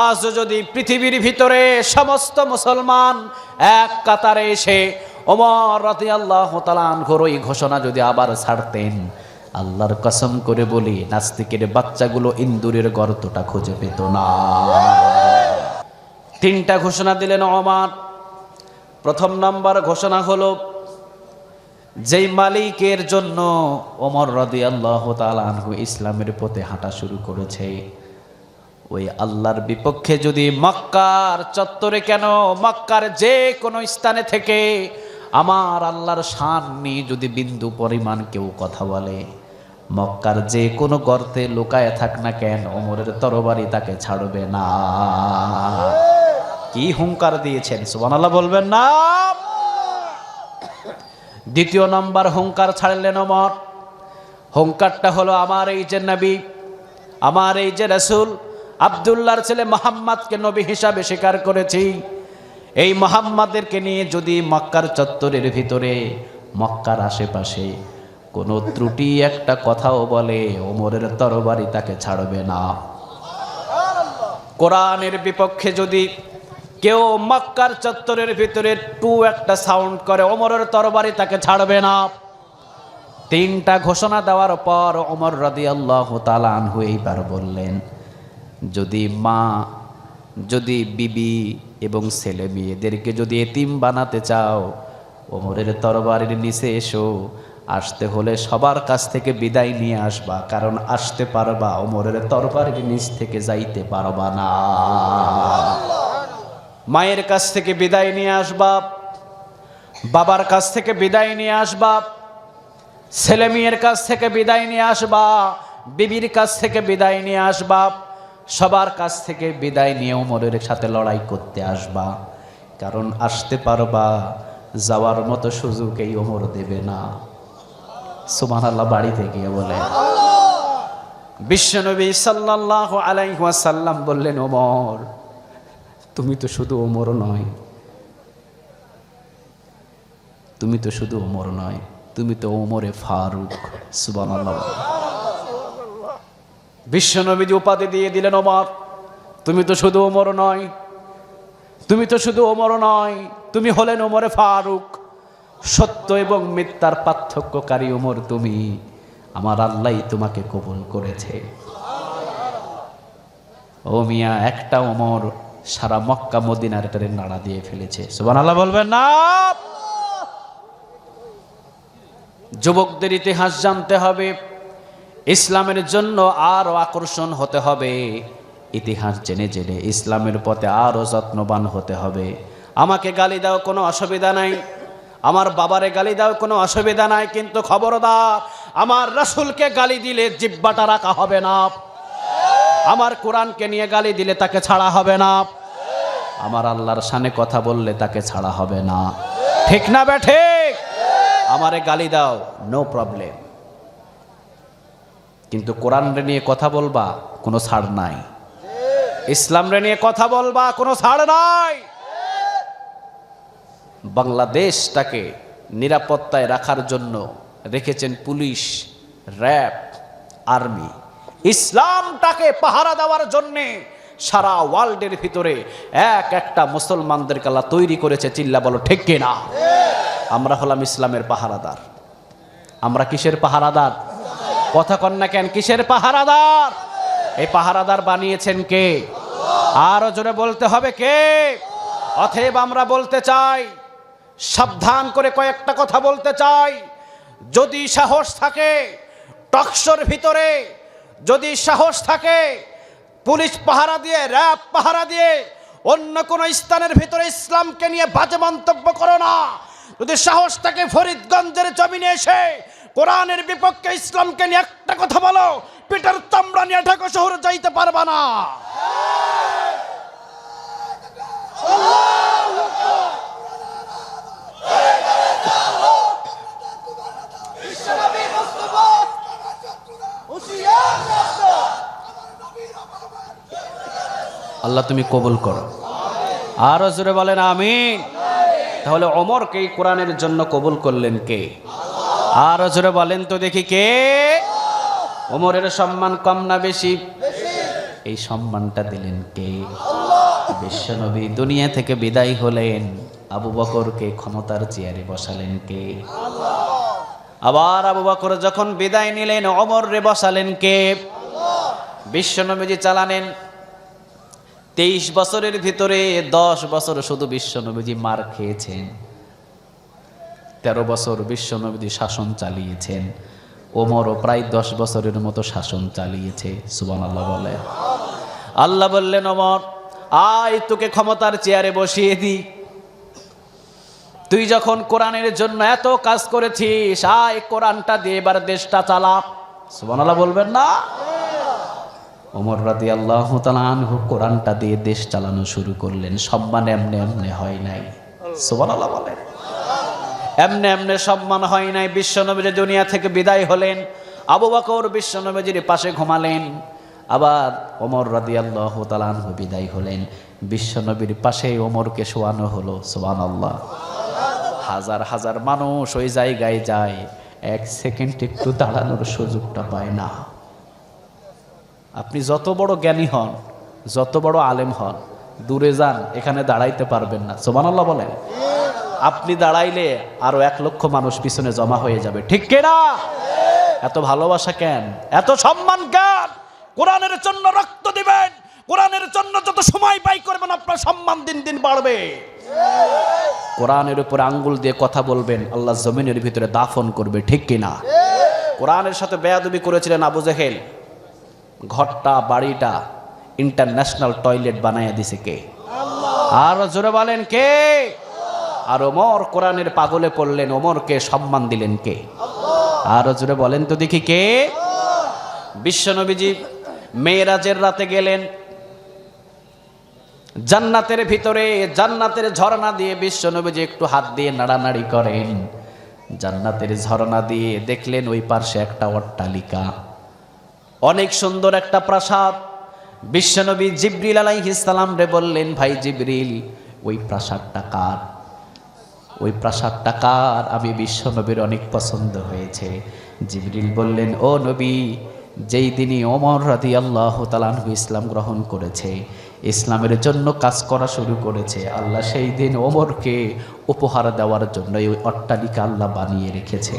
আজ যদি পৃথিবীর ভিতরে সমস্ত মুসলমান এক কাতারে এসে ওমর রাদিয়াল্লাহু তাআলা আনহুর ওই ঘোষণা যদি আবার ছাড়তেন, আল্লাহর কসম করে বলি নাস্তিকের বাচ্চাগুলো ইন্দুরের গর্তটা খুঁজে পেত না। তিনটা ঘোষণা দিলেন ওমর। প্রথম নাম্বার ঘোষণা হলো, যেই মালিকের জন্য ওমর রাদিয়াল্লাহু তাআলা আনহু ইসলামের পথে হাঁটা শুরু করেছে, ওই আল্লাহর বিপক্ষে যদি মক্কার চত্বরে কেন মক্কার যে কোনো স্থানে থেকে আমার আল্লাহর শান নিয়ে যদি বিন্দু পরিমাণ কেউ কথা বলে, মক্কার যে কোনো গর্তে লুকায় থাক না কেন, ওমরের তরবারি তাকে ছাড়বে না। কি হুঙ্কার দিয়েছেন, সুবহানাল্লাহ বলবেন না? দ্বিতীয় নাম্বার হুঙ্কার ছাড়লেন ওমর। হুঙ্কারটা হলো, আমার এই যে নবী, আমার এই যে রাসূল আব্দুল্লাহর ছেলে মুহাম্মদকে নবী হিসাবে স্বীকার করেছি, এই মুহাম্মাদেরকে নিয়ে যদি মক্কার চত্বরের ভিতরে মক্কার আশেপাশে কোনো ত্রুটি একটা কথাও বলে, ওমরের তরবারি তাকে ছাড়বে না। কোরআনের বিপক্ষে যদি কেউ মক্কার চত্বরের ভিতরে টু একটা সাউন্ড করে, ওমরের তরবারি তাকে ছাড়বে না। তিনটা ঘোষণা দেওয়ার পর ওমর রাদিয়াল্লাহু তাআলা আনহু এইবার বললেন, যদি মা, যদি বিবি এবং ছেলে মেয়েদেরকে যদি এতিম বানাতে চাও, ওমরের তরবারির নিচে এসো। আসতে হলে সবার কাছ থেকে বিদায় নিয়ে আসবা, কারণ আসতে পারবা, ওমরের তরবারির নিচ থেকে যাইতে পারবা না। মায়ের কাছ থেকে বিদায় নিয়ে আসবা, বাবার কাছ থেকে বিদায় নিয়ে আসবা, ছেলে মেয়ের কাছ থেকে বিদায় নিয়ে আসবা, বিবির কাছ থেকে বিদায় নিয়ে আসবা, সবার কাছ থেকে বিদায় নিয়ে ওমরের সাথে লড়াই করতে আসবা, কারণ আসতে পারবা, যাওয়ার মতো সুযোগ এই ওমর দেবে না। সুবহানাল্লাহ বাড়ি থেকে বলে। বিশ্বনবী সাল্লাল্লাহু আলাইহি ওয়াসাল্লাম বললেন, ওমর তুমি তো শুধু ওমর নয়, তুমি তো শুধু ওমর নয়, তুমি তো ওমরে ফারুক। সুবহানাল্লাহ। বিশ্বনবীজি উপাধি দিয়ে দিলেন, ওমর তুমি তো শুধু ওমর নয়, তুমি তো শুধু ওমর নয়, তুমি হলেন ওমরে ফারুক। সত্য এবং মিথ্যার পার্থক্যকারী ওমর তুমি, আমার আল্লাহ তোমাকে কবুল করেছে। ও মিয়া, একটা ওমর সারা মক্কা মদিনার এটারে নাড়া দিয়ে ফেলেছে। সুবহানাল্লাহ বলবেন না? যুবকদের ইতিহাস জানতে হবে, ইসলামের জন্য আরো আকর্ষণ হতে হবে, ইতিহাস জেনে জেনে ইসলামের পথে আরো যত্নবান হতে হবে। আমাকে গালি দাও কোনো অসুবিধা নাই, আমার বাবারে গালি দাও কোনো অসুবিধা নাই, কিন্তু খবরদার আমার রাসূলকে গালি দিলে জিহ্বাটা রাখা হবে না, আমার কোরআনকে নিয়ে গালি দিলে তাকে ছাড়া হবে না, আমার আল্লাহর শানে কথা বললে তাকে ছাড়া হবে না। ঠিক না বে ঠিক? আমারে গালি দাও, নো প্রবলেম, কিন্তু কোরআনরে নিয়ে কথা বলবা কোনো ছাড় নাই, ইসলামরে নিয়ে কথা বলবা কোনো ছাড় নাই। বাংলাদেশটাকে নিরাপত্তায় রাখার জন্য রেখেছেন পুলিশ, র্যাব, আর্মি। ইসলামটাকে পাহারা দেওয়ার জন্যে সারা ওয়ার্ল্ডের ভিতরে এক একটা মুসলমানদেরকে আল্লাহ তৈরি করেছে। চিল্লা বলো ঠিক কিনা? আমরা হলাম ইসলামের পাহারাদার। আমরা কিসের পাহারাদার? কথা কন না কেন? কিসের পাহারাদার? এই পাহারাদার বানিয়েছেন কে? আরো জোরে বলতে হবে কে? অতএব আমরা বলতে চাই, সাবধান করে কয়েকটা কথা বলতে চাই। যদি সাহস থাকে টকশোর ভিতরে, যদি সাহস থাকে পুলিশ পাহারা দিয়ে, র্যাব পাহারা দিয়ে অন্য কোন স্থানের ভিতরে ইসলামকে নিয়ে বাজে মন্তব্য করো না। যদি সাহস থাকে ফরিদগঞ্জের জমিনে এসে কোরআনের বিপক্ষে ইসলামকে নিয়ে একটা কথা বলো, পিটার চামড়া নিয়ে ঢাকা শহরে যাইতে পারবা না। আল্লাহ তুমি কবুল করো। আরো জোরে বলেন আমিন। তাহলে ওমরকে এই কোরআনের জন্য কবুল করলেন কে? আরো জোরে বলেন তো দেখি কে? ওমরের সম্মান কম না বেশি? এই সম্মানটা দিলেন কে? বিশ্বনবী দুনিয়া থেকে বিদায় হলেন, আবু বকরকে ক্ষমতার চেয়ারে বসালেন কে? আবার আবু বকর যখন বিদায় নিলেন, ওমর রে বসালেন কে? বিশ্বনবীজি চালানেন। 23 বছরের ভিতরে 10 বছর শুধু বিশ্বনবীজি মার খেয়েছেন, 13 বছর বিশ্বনবীজি শাসন চালিয়েছেন। ওমরও প্রায় 10 বছরের মতো শাসন চালিয়েছে। সুবহানাল্লাহ বলে। আল্লাহ বললেন, ওমর আয়, তোকে ক্ষমতার চেয়ারে বসিয়ে দি। তুই যখন কোরআনের জন্য এত কাজ করেছিস, আয় কোরআনটা দিয়ে এবার দেশটা চালা। সুবহানাল্লাহ বলবেন না? ওমর রাদিয়াল্লাহু তাআলা আনহু কোরআনটা দিয়ে দেশ চালানো শুরু করলেন। সম্মান এমনি এমনি হয় নাই। সুবহানাল্লাহ বলেন। এমনি এমনি সম্মান হয় নাই। বিশ্বনবী দুনিয়া থেকে বিদায় হলেন, আবু বকর বিশ্বনবীর পাশে ঘুমালেন। আবার ওমর রাদিয়াল্লাহু তাআলা আনহু বিদায় হলেন, বিশ্বনবীর পাশে ওমরকে শোয়ানো হলো। সুবহানাল্লাহ। হাজার হাজার মানুষ ওই জায়গায় যায়, 1 সেকেন্ড একটু দাঁড়ানোর সুযোগটা পায় না। আপনি যত বড় জ্ঞানী হন, যত বড় আলেম হন, দূরে যান, এখানে দাঁড়াইতে পারবেন না। সুবহানাল্লাহ বলেন। আপনি দাঁড়াইলে আরো 1 লক্ষ মানুষ পিছনে জমা হয়ে যাবে, ঠিক কিনা? এত ভালোবাসা কেন, এত সম্মান কেন? কোরআনের জন্য রক্ত দিবেন, কোরআনের জন্য যত সময় ব্যয় করবেন, আপনার সম্মান দিন দিন বাড়বে। কোরআনের উপরে আঙ্গুল দিয়ে কথা বলবেন, আল্লাহ জমিনের ভিতরে দাফন করবে, ঠিক কিনা? কোরআনের সাথে বেয়াদবি করেছিলেন আবু জেহেল, ঘরটা বাড়িটা ইন্টারন্যাশনাল টয়লেট বানাইয়া দিছে কে? আর জোরে বলেন কে? আর ওমর কোরআনের পাগলে পড়লেন, ওমরকে সম্মান দিলেন কে? আর জোরে বলেন তো দেখি কে? বিশ্বনবীজি মেরাজের রাতে গেলেন, জান্নাতের ভিতরে জান্নাতের ঝর্ণা দিয়ে বিশ্বনবীজি একটু হাত দিয়ে নাড়ানাড়ি করেন। জান্নাতের ঝর্ণা দিয়ে দেখলেন ওই পাশে একটা অট্টালিকা, অনেক সুন্দর একটা প্রাসাদ। বিশ্বনবী জিবরিল আলাইহিস সালাম রে বললেন, ভাই জিবরিল, ওই প্রাসাদটা কার? ওই প্রাসাদটা কার? আমি বিশ্বনবীর অনেক পছন্দ হয়েছে। জিবরিল বললেন, ও নবী, যেই দিনই ওমর রাদিয়াল্লাহু তাআলা আনহু ইসলাম গ্রহণ করেছে, ইসলামের জন্য কাজ করা শুরু করেছে, আল্লাহ সেই দিন ওমরকে উপহার দেওয়ার জন্য ওই অট্টালিকা আল্লাহ বানিয়ে রেখেছে।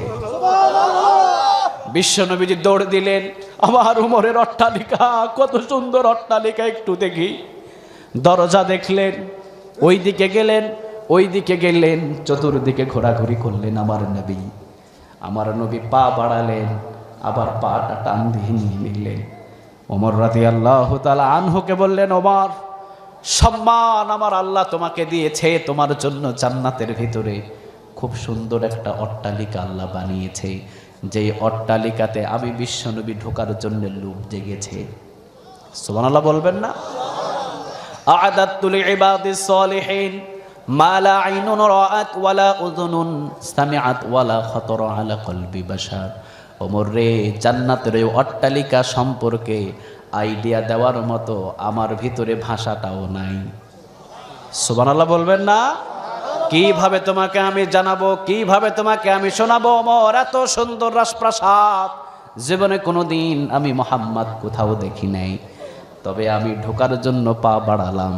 বিশ্বনবীজি দৌড় দিলেন, আমার ওমরের অট্টালিকা, কত সুন্দর অট্টালিকা, একটু দেখি। দরজা দেখলেন, ওই দিকে গেলেন, ওই দিকে গেলেন, চতুর্দিকে ঘোরাঘুরি করলেন। আমার নবী পা বাড়ালেন, আবার পাটা টান দিয়ে নিয়ে নিলেন। ওমর রাদিয়াল্লাহু তাআলা আনহুকে বললেন, ওমর, সম্মান আমার আল্লাহ তোমাকে দিয়েছে, তোমার জন্য জান্নাতের ভিতরে খুব সুন্দর একটা অট্টালিকা আল্লাহ বানিয়েছে, যেই অট্টালিকাতে আমি বিশ্বনবী ঢোকার জন্য লোভ জেগেছে। সুবহানাল্লাহ বলবেন না? আ'দাতু লিইবাদিস সালিহিন মা লা আইনুন রাআত ওয়ালা উযুনুন সামিআত ওয়ালা খাতারা আলা কলবি বাশার। ওমর রে, জান্নাতের ওই অট্টালিকা সম্পর্কে আইডিয়া দেওয়ার মতো আমার ভিতরে ভাষাটাও নাই। সুবহানাল্লাহ বলবেন না? কিভাবে তোমাকে আমি জানাবো, কিভাবে তোমাকে আমি শোনাবো? ওমর, এত সুন্দর রাজপ্রাসাদ জীবনে কোনোদিন আমি মুহাম্মদ কোথাও দেখি নাই। তবে আমি ঢোকার জন্য পা বাড়ালাম,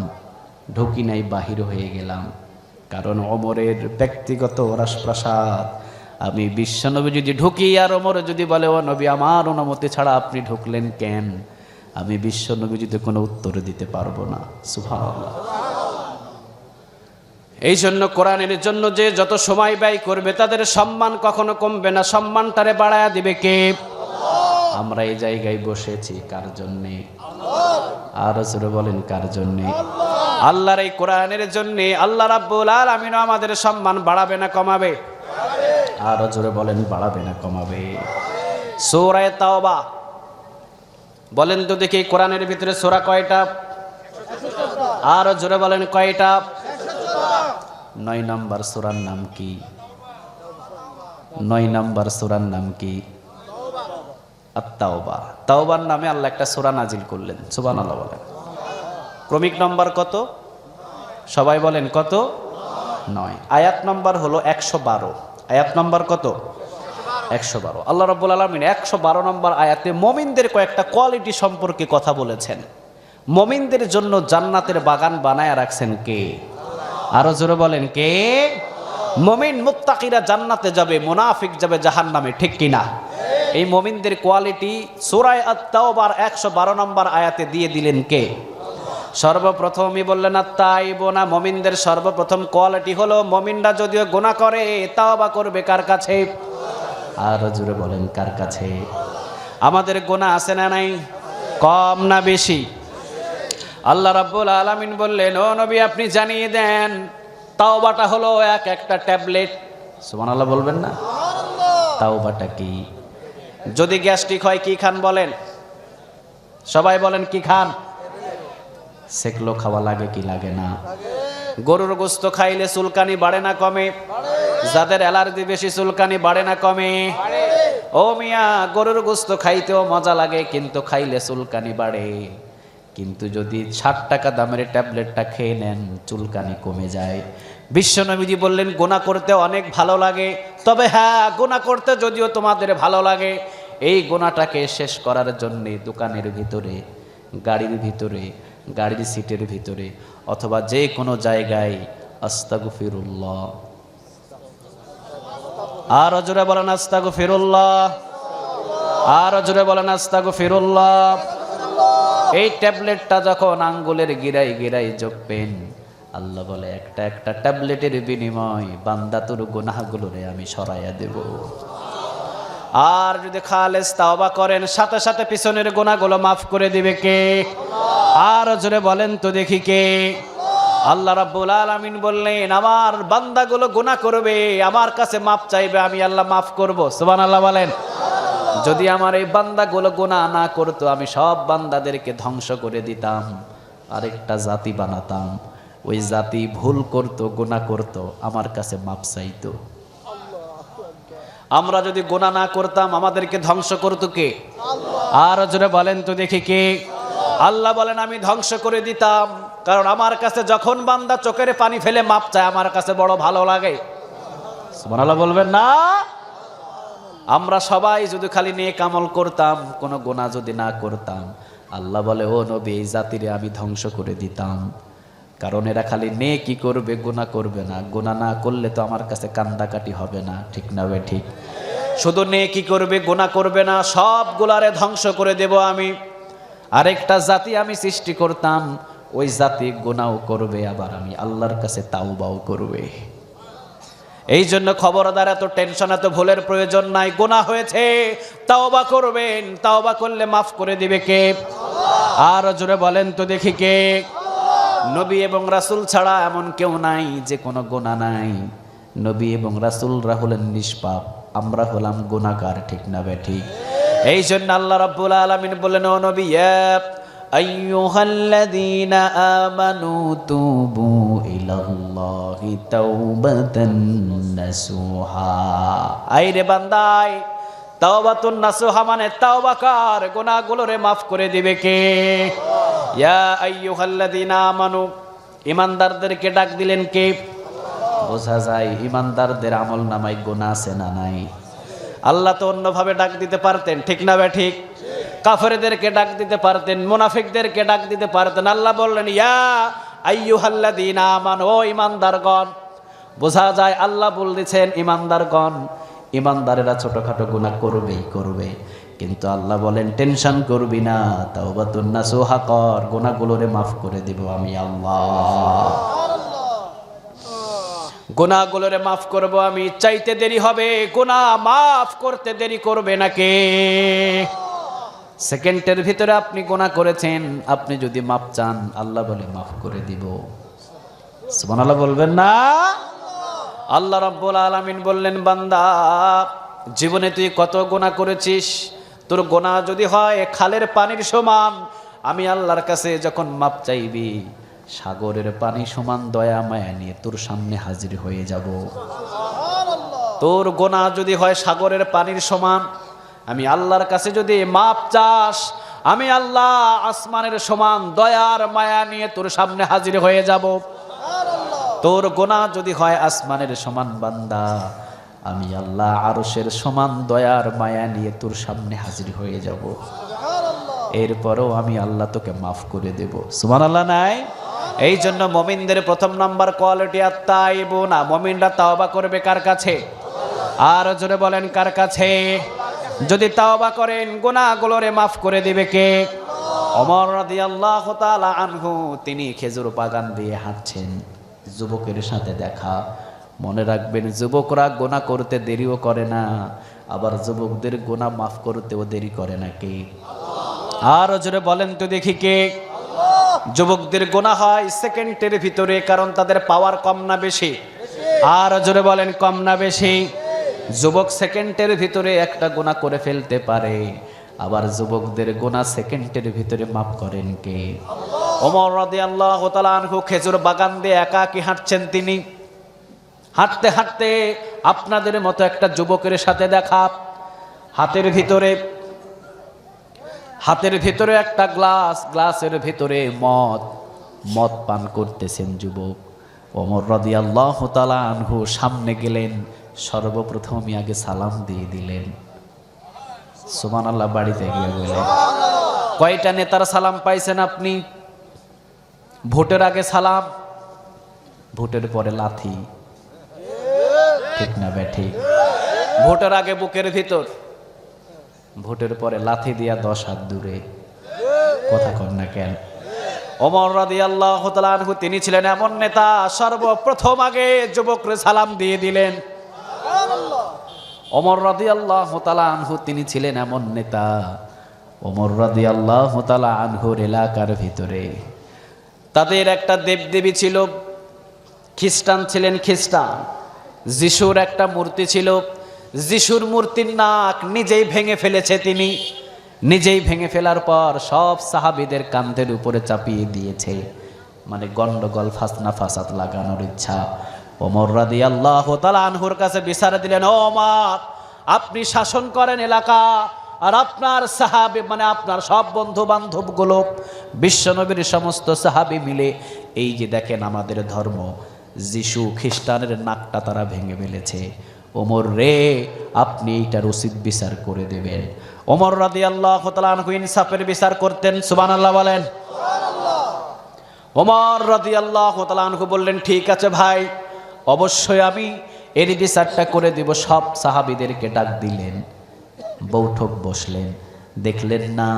ঢুকি নাই, বাহির হয়ে গেলাম। কারণ ওমরের ব্যক্তিগত রাজপ্রাসাদ। আমি বিশ্বনবী যদি ঢুকি আর ওমর যদি বলে, ও নবী, আমার অনুমতি ছাড়া আপনি ঢুকলেন কেন, আমি বিশ্বনবী যদি কোনো উত্তর দিতে পারবো না। সুবহানাল্লাহ। এই জন্য কোরআনের জন্য যে যত সময় ব্যয় করবে, তাদের সম্মান কখনো কমবে না, সম্মানটারে বাড়ায়া দিবে কে? আমরা এই জায়গায় বসেছি কার জন্যে? আর জোরে বলেন, কার জন্যে? আল্লাহর এই কোরআনের জন্যে। আল্লাহ রাব্বুল আলামিন আমাদের সম্মান বাড়াবে না কমাবে? আর জোরে বলেন, বাড়াবে না কমাবে? সূরা তাওবা বলেন তো দেখি, কোরআনের ভিতরে সূরা কয়টা? আর জোরে বলেন, কয়টা? 9 নম্বর সূরার নাম কি? 9 নম্বর সূরার নাম কি? আত-তাওবা। তাওবার নামে আল্লাহ একটা সূরা নাজিল করলেন। সুবহানাল্লাহ বলেন। ক্রমিক নম্বর কত? সবাই বলেন কত? 9। আয়াত নম্বর হলো 112। আয়াত নম্বর কত? 112। আল্লাহ রাব্বুল আলামিন 112 নম্বর আয়াতে মুমিনদের কয়েকটা কোয়ালিটি সম্পর্কে কথা বলেছেন। মুমিনদের জন্য জান্নাতের বাগান বানায় রাখছেন কে? আরো জোরে বলেন কে? মুমিন মুত্তাকিরা জান্নাতে যাবে, মুনাফিক যাবে জাহান্নামে, ঠিক কিনা? এই মুমিনদের কোয়ালিটি সূরা আত-তাওবার 112 নম্বর আয়াতে দিয়ে দিলেন কে? সর্বপ্রথমই বললেন আত-তাইবুনা, মুমিনদের সর্বপ্রথম কোয়ালিটি হলো মুমিনরা যদিও গুনাহ করে তাওবা করবে কার কাছে? আর জোরে বলেন কার কাছে? আমাদের গুনাহ আছে না নাই? কম না বেশি? আল্লাহ রাব্বুল আলামিন বললেন, ও নবী আপনি জানিয়ে দেন তাওবাটা হলো এক একটা ট্যাবলেট। সুবহানাল্লাহ বলবেন না? তাওবাটা কি? যদি গ্যাস্ট্রিক হয় কি খান বলেন? সবাই বলেন কি খান? সেকলো খাওয়া লাগে কি লাগে না? গরুর গোশত খাইলে চুলকানি বাড়ে না কমে? যাদের অ্যালার্জি বেশি চুলকানি বাড়ে না কমে? ও মিয়া, গরুর গোশত খাইতেও মজা লাগে কিন্তু খাইলে চুলকানি বাড়ে। কিন্তু যদি 60 টাকা দামের ট্যাবলেটটা খেয়ে নেন চুলকানি কমে যায়। বিশ্বনবীজি বললেন গুনাহ করতে অনেক ভালো লাগে, তবে হ্যাঁ গুনাহ করতে যদিও তোমাদের ভালো লাগে, এই গুনাহটাকে শেষ করার জন্য দোকানের ভিতরে, গাড়ির ভিতরে, গাড়ির সিটের ভিতরে অথবা যে কোনো জায়গায় আস্তাগফিরুল্লাহ, আর জোরে বলেন আস্তাগফিরুল্লাহ, আর জোরে বলেন আস্তাগফিরুল্লাহ। এই ট্যাবলেটটা যখন আঙ্গুলের গিরাই গিরাই জপবেন, আল্লাহ বলে একটা একটা ট্যাবলেটের বিনিময় বান্দা তোর গুনাহগুলোরে আমি সরাইয়া দেব। আর যদি খালেস তাওবা করেন সাথে সাথে পিছনের গুনাহগুলো মাফ করে দিবে কে? আর জোরে বলেন তো দেখি কে? আল্লাহ রাব্বুল আলামিন বললেন আমার বান্দাগুলো গুনাহ করবে, আমার কাছে মাফ চাইবে, আমি আল্লাহ মাফ করব। সুবহানাল্লাহ বলেন। যদি আমার এই বান্দাগুলো গুনাহ না করতো আমি সব বান্দাদেরকে ধ্বংস করে দিতাম, আরেকটা জাতি বানাতাম। ওই জাতি ভুল করত, গুনাহ করত, আমার কাছে মাপ চাইতো। আমরা যদি গুনাহ না করতাম আমাদেরকে ধ্বংস করতো কে? আর জোরে বলেন তো দেখি কে? আল্লাহ বলেন আমি ধ্বংস করে দিতাম, কারণ আমার কাছে যখন বান্দা চোখের পানি ফেলে মাপ চায় আমার কাছে বড় ভালো লাগে। সুবহানাল্লাহ বলবেন না? আমরা সবাই যদি খালি নেক আমল করতাম, কোনো গুনাহ যদি না করতাম, আল্লাহ বলে ও নবী এই জাতিরে আমি ধ্বংস করে দিতাম, কারণ এরা খালি নেকি করবে গুনাহ করবে না। গুনাহ না করলে তো আমার কাছে কান্দাকাটি হবে না, ঠিক না বে ঠিক? শুধু নেকি করবে গুনাহ করবে না, সবগুলারে ধ্বংস করে দেব আমি। আরেকটা জাতি আমি সৃষ্টি করতাম, ওই জাতি গুনাহও করবে আবার আমি আল্লাহর কাছে তাওবাও করবে। এই জন্য খবরদার এত টেনশন, এত ভুলের প্রয়োজন নাই। গুনাহ হয়েছে তাওবা করবেন, তাওবা করলে মাফ করে দিবে কে? আর জোরে বলেন তো দেখি কে? নবী এবং রাসূল ছাড়া এমন কেউ নাই যে কোনো গুনাহ নাই। নবী এবং রাসূলরা হলেন নিষ্পাপ, আমরা হলাম গুনাহগার, ঠিক না বে ঠিক? এই জন্য আল্লাহ রাব্বুল আলামিন বলেন ও নবী আইয়ুহাল্লাযীনা আমানু তুবু ইলাল্লাহি তাওবাতান নাসুহা। আইরে বান্দাই, তাওবাতুন নাসুহা মানে তাওবা কর, গুনাহগুলোরে মাফ করে দিবে কে? ইয়া আইয়ুহাল্লাযীনা আমানু, ঈমানদারদেরকে ডাক দিলেন কে? বোঝা যায় ঈমানদারদের আমল নামায় গুনাহ আছে না নাই? আল্লাহ তো অন্যভাবে ডাক দিতে পারতেন, ঠিক না বে ঠিক? কাফেরদেরকে ডাক দিতে পারতেন, মুনাফিকদেরকে ডাক দিতে পারতেন। আল্লাহ বললেন ইয়া আইয়ুহাল্লাযীনা আমানু, ও ঈমানদারগণ। বোঝা যায় আল্লাহ বলতেছেন ঈমানদারগণ। ঈমানদারেরা ছোটখাটো গুনাহ করবেই করবে, কিন্তু আল্লাহ বলেন টেনশন করবি না, তাওবাতুন নাসুহা কর, গুনাহগুলোরে মাফ করে দিব আমি আল্লাহ। গুনাহগুলোরে মাফ করব আমি, চাইতে দেরি হবে, গুনাহ মাফ করতে দেরি করবে না কে? সেকেন্ডের ভিতরে আপনি গুনাহ করেছেন, আপনি যদি মাফ চান আল্লাহ বলে মাফ করে দিব। সুবহানাল্লাহ বলবেন না? আল্লাহ রাব্বুল আলামিন বললেন বান্দা জীবনে তুই কত গুনাহ করেছিস, তোর গুনাহ যদি হয় খালের পানির সমান, আমি আল্লাহর কাছে যখন মাপ চাইবি সাগরের পানি সমান দয়া মায়া নিয়ে তোর সামনে হাজির হয়ে যাব। তোর গুনাহ যদি হয় সাগরের পানির সমান, আমি আল্লাহর কাছে যদি মাপ চাস, আমি আল্লাহ আসমানের সমান দয়ার মায়া নিয়ে তোর সামনে হাজির হয়ে যাব। তোর গুনাহ যদি হয় আসমানের সমান বান্দা, আমি আল্লাহ আরশের সমান দয়ার মায়া নিয়ে তোর সামনে হাজির হয়ে যাব। এরপরও আমি আল্লাহ তোকে মাফ করে দেব। সুবহানাল্লাহ নাই? এই জন্য মুমিনদের প্রথম নাম্বার কোয়ালিটি আত-তাইবুনা, মুমিনরা তাওবা করবে কার কাছে? আর জোরে বলেন কার কাছে? যদি তাওবা করেন গুনাহগুলোরে মাফ করে দিবে কে? ওমর রাদিয়াল্লাহু তাআলা আনহু তিনি খেজুর বাগান দিয়ে হাঁটছেন, যুবকের সাথে দেখা। মনে রাখবেন, যুবকরা গুনাহ করতে দেরিও করে না, আবার যুবকদের গুনাহ মাফ করতেও দেরি করে না কে? আর জোরে বলেন তো দেখি কে? যুবকদের গুনাহ হয় সেকেন্ডের ভিতরে, কারণ তাদের পাওয়ার কম না বেশি? আর জোরে বলেন কম না বেশি? যুবক সেকেন্ডের ভিতরে একটা গুনাহ করে ফেলতে পারে, আবার যুবকদের গুনাহ সেকেন্ডের ভিতরে মাফ করেন কে? ওমর রাদিয়াল্লাহু তাআলা আনহু খেজুর বাগান দিয়ে একাকী হাঁটছেন। তিনি হাঁটতে হাঁটতে আপনাদের মতো একটা যুবকের সাথে দেখা। হাতের ভিতরে একটা গ্লাসের ভিতরে মদ পান করতেছেন যুবক। ওমর রাদিয়াল্লাহু তাআলা আনহু সামনে গেলেন, সর্বপ্রথমই আগে সালাম দিয়ে দিলেন। সুবহানাল্লাহ। বাড়িতে গিয়ে বলেন, কয়টা নেতার সালাম পাইছেন আপনি? ভোটের আগে সালাম, ভোটের পরে লাথি, ঠিক না ব্যাঠি? ভোটের আগে বুকের ভিতর, ভোটের পরে লাথি দিয়া 10 হাত দূরে। কথা কন না কেন? ওমর রাদিয়াল্লাহু তাআলা আনহু তিনি ছিলেন এমন নেতা, সর্বপ্রথম আগে যুবকরে সালাম দিয়ে দিলেন। ওমর রাদিয়াল্লাহু তাআলা আনহু তিনি ছিলেন এমন নেতা, ওমর রাদিয়াল্লাহু তাআলা আনহুর এলাকার ভিতরে তাদের একটা দেবদেবী ছিল। খ্রিস্টান ছিলেন, খ্রিস্টান। যিশুর একটা মূর্তি ছিল, যিশুর মূর্তির নাক নিজেই ভেঙে ফেলেছে তিনি। নিজেই ভেঙে ফেলার পর সব সাহাবীদের কাঁধের উপরে চাপিয়ে দিয়েছে, মানে গন্ডগোল ফাসনা ফাসাদ লাগানোর ইচ্ছা। ওমর রাদিয়াল্লাহু তাআলা আনহুর কাছে বিচার দিলেন, ওমর আপনি শাসন করেন এলাকা, আর আপনার সাহাবী মানে আপনার সব বন্ধু বান্ধবগুলো বিশ্বনবীর সমস্ত সাহাবী মিলে এই যে দেখেন আমাদের ধর্ম, যিশু খ্রিস্টানের নাকটা তারা ভেঙে ফেলেছে। ওমর রে, আপনি এইটার উচিত বিচার করে দেবেন। ওমর রাদিয়াল্লাহু তাআলা আনহু ইনসাফের বিচার করতেন। সুবহানাল্লাহ বলেন। ওমর রাদিয়াল্লাহু তাআলা আনহু বললেন, ঠিক আছে ভাই, অবশ্যই আমি এর বিচারটা করে দেব। সব সাহাবীদেরকে ডাক দিলেন, বৈঠক বসলেন, দেখলেন না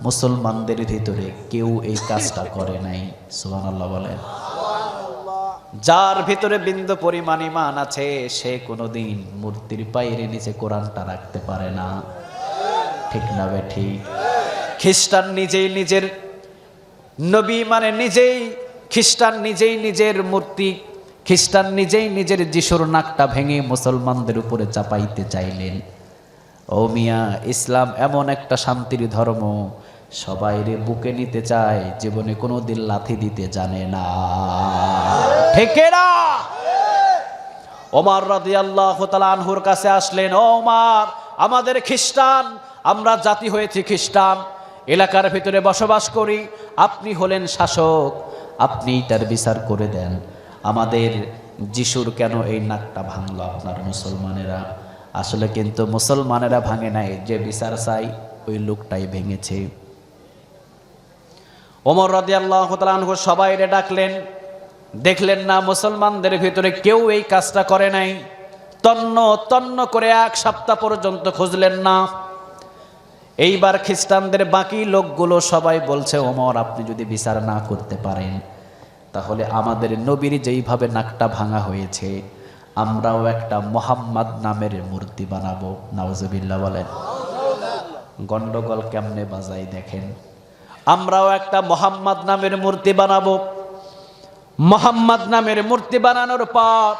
মুসলমানদের ভিতরে কেউ এই কাজটা করে নাই। সুবহানাল্লাহ বলেন। যার ভিতরে বিন্দু পরিমাণ ঈমান আছে সে কোনোদিন মূর্তির পায়ের নিচে কোরআনটা রাখতে পারে না, ঠিক না বেঠি? খ্রিস্টান নিজেই নিজের নবী মানে নিজেই, খ্রিস্টান নিজেই নিজের মূর্তি, খ্রিস্টান নিজেই নিজের যিশুর নাকটা ভেঙে মুসলমানদের উপরে চাপাইতে চাইলেন। ও মিয়া, ইসলাম এমন একটা শান্তির ধর্ম, সবাই রে বুকে নিতে চায়, জীবনে কোনোদিন লাথি দিতে জানে না, ঠিক না? ওমর রাদিয়াল্লাহু তাআলা আনহুর কাছে আসলেন, ওমর আমাদের খ্রিস্টান, আমরা জাতি হয়েছি খ্রিস্টান, এলাকার ভিতরে বসবাস করি, আপনি হলেন শাসক, আপনি এটার বিচার করে দেন। আমাদের যিশুর কেন এই নাকটা ভাঙলো আপনার মুসলমানেরা? আসলে কিন্তু মুসলমানেরা ভাঙে নাই, যে বিচার চাই ওই লোকটাই ভেঙেছে। ওমর রাদিয়াল্লাহু তাআলা আনহু সবাইরে ডাকলেন, দেখলেন না মুসলমানদের ভিতরে কেউ এই কাজটা করে নাই। তন্ন তন্ন করে 1 সপ্তাহ পর্যন্ত খুঁজলেন না। এইবার খ্রিস্টানদের বাকি লোকগুলো সবাই বলছে, ওমর আপনি যদি বিচার না করতে পারেন তাহলে আমাদের নবীর যেইভাবে নাকটা ভাঙা হয়েছে আমরাও একটা মুহাম্মদ নামের মূর্তি বানাবো। নাউজুবিল্লাহ বলেন। গন্ডগোল কেমনে বাজাই দেখেন। আমরাও একটা মুহাম্মদ নামের মূর্তি বানাবো। মুহাম্মদ নামের মূর্তি বানানোর পর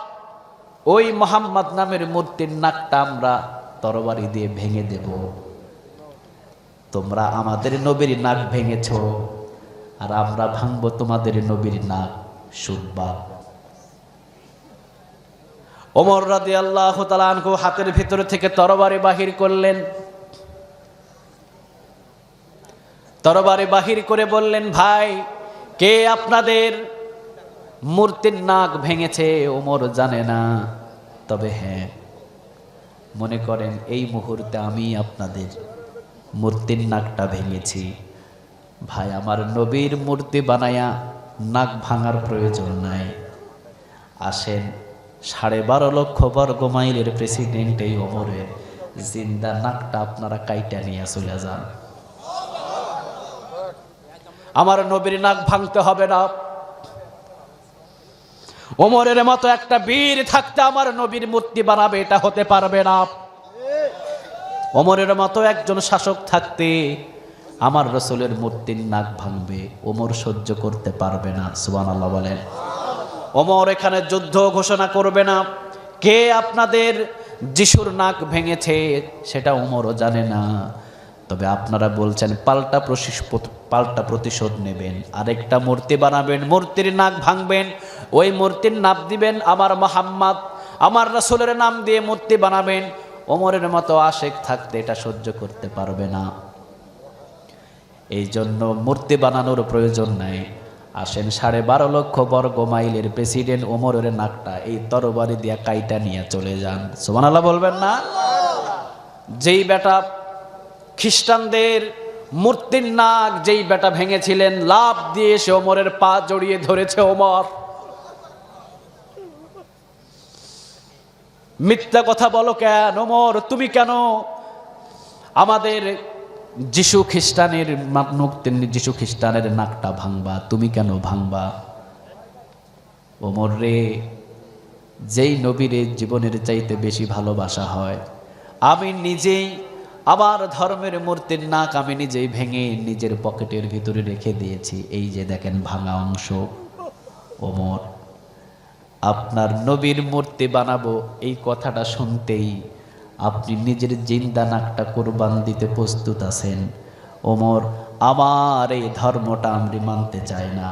ওই মুহাম্মদ নামের মূর্তির নাকটা আমরা তরবারি দিয়ে ভেঙে দেব। তোমরা আমাদের নবীর নাক ভেঙেছ, আর আমরা ভাঙবো তোমাদের নবীর নাক, শুনবা। ওমর রাদিয়াল্লাহু তাআলা আনহু হাতের ভিতর থেকে তরবারি বাহির করলেন। তরবারি বাহির করে বললেন, ভাই কে আপনাদের মূর্তির নাক ভেঙেছে? ওমর জানে না, তবে হ্যাঁ মনে করেন এই মুহূর্তে আমি আপনাদের মূর্তির নাকটা ভেঙেছি। ভাই আমার নবীর মূর্তি বানায়া নাক ভাঙার প্রয়োজন নাই। আসেন 12.5 লক্ষ বর্গ মাইলের প্রেসিডেন্ট এই ওমরের জিন্দা নাকটা আপনারা কাইটা নিয়ে চলে যান। আমার নবীর নাক ভাঙতে হবে না। ওমরের মতো একটা বীর থাকতে আমার নবীর মূর্তি বানাবে এটা হতে পারবে না। ওমরের মতো একজন শাসক থাকতে আমার রাসূলের মূর্তির নাক ভাঙবে, ওমর সহ্য করতে পারবে না। সুবহানাল্লাহ বলেন। ওমর এখানে যুদ্ধ ঘোষণা করবে না। কে আপনাদের যিশুর নাক ভেঙেছে সেটা ওমরও জানে না। তবে আপনারা বলছেন পাল্টা প্রতিশোধ নেবেন, আরেকটা মূর্তি বানাবেন, মূর্তির নাক ভাঙবেন, ওই মূর্তির নাম দিবেন আমার মুহাম্মদ, আমার রাসূলের নাম দিয়ে মূর্তি বানাবেন। ওমরের মতো আশেক থাকতে এটা সহ্য করতে পারবে না। এই জন্য মূর্তি বানানোর প্রয়োজন নাই। আসেন 12.5 লক্ষ বর্গ মাইলের প্রেসিডেন্ট ওমরের নাকটা এই তরবারি দিয়া কাইটা নিয়ে চলে যান। সুবহানাল্লাহ বলবেন না? যেই বেটা খ্রিস্টানদের মূর্তির নাক যেই বেটা ভেঙেছিলেন, লাফ দিয়ে এসে ওমরের পা জড়িয়ে ধরেছে। ওমর মিথ্যা কথা বলো কেন? ওমর তুমি কেন আমাদের যিশু খ্রিস্টানের নাকটা ভাঙবা? তুমি কেন ভাঙবা? ওমর রে, যেই নবীরে জীবনের চাইতে বেশি ভালোবাসা হয়, আমি নিজেই আমার ধর্মের মূর্তির নাক আমি নিজেই ভেঙে নিজের পকেটের ভিতরে রেখে দিয়েছি। এই যে দেখেন ভাঙা অংশ। ওমর, আপনার নবীর মূর্তি বানাবো এই কথাটা শুনতেই আপনি নিজের জিন্দা নাকটা কোরবান দিতে প্রস্তুত আছেন। ওমর, আমার এই ধর্মটা আমি মানতে চাই না।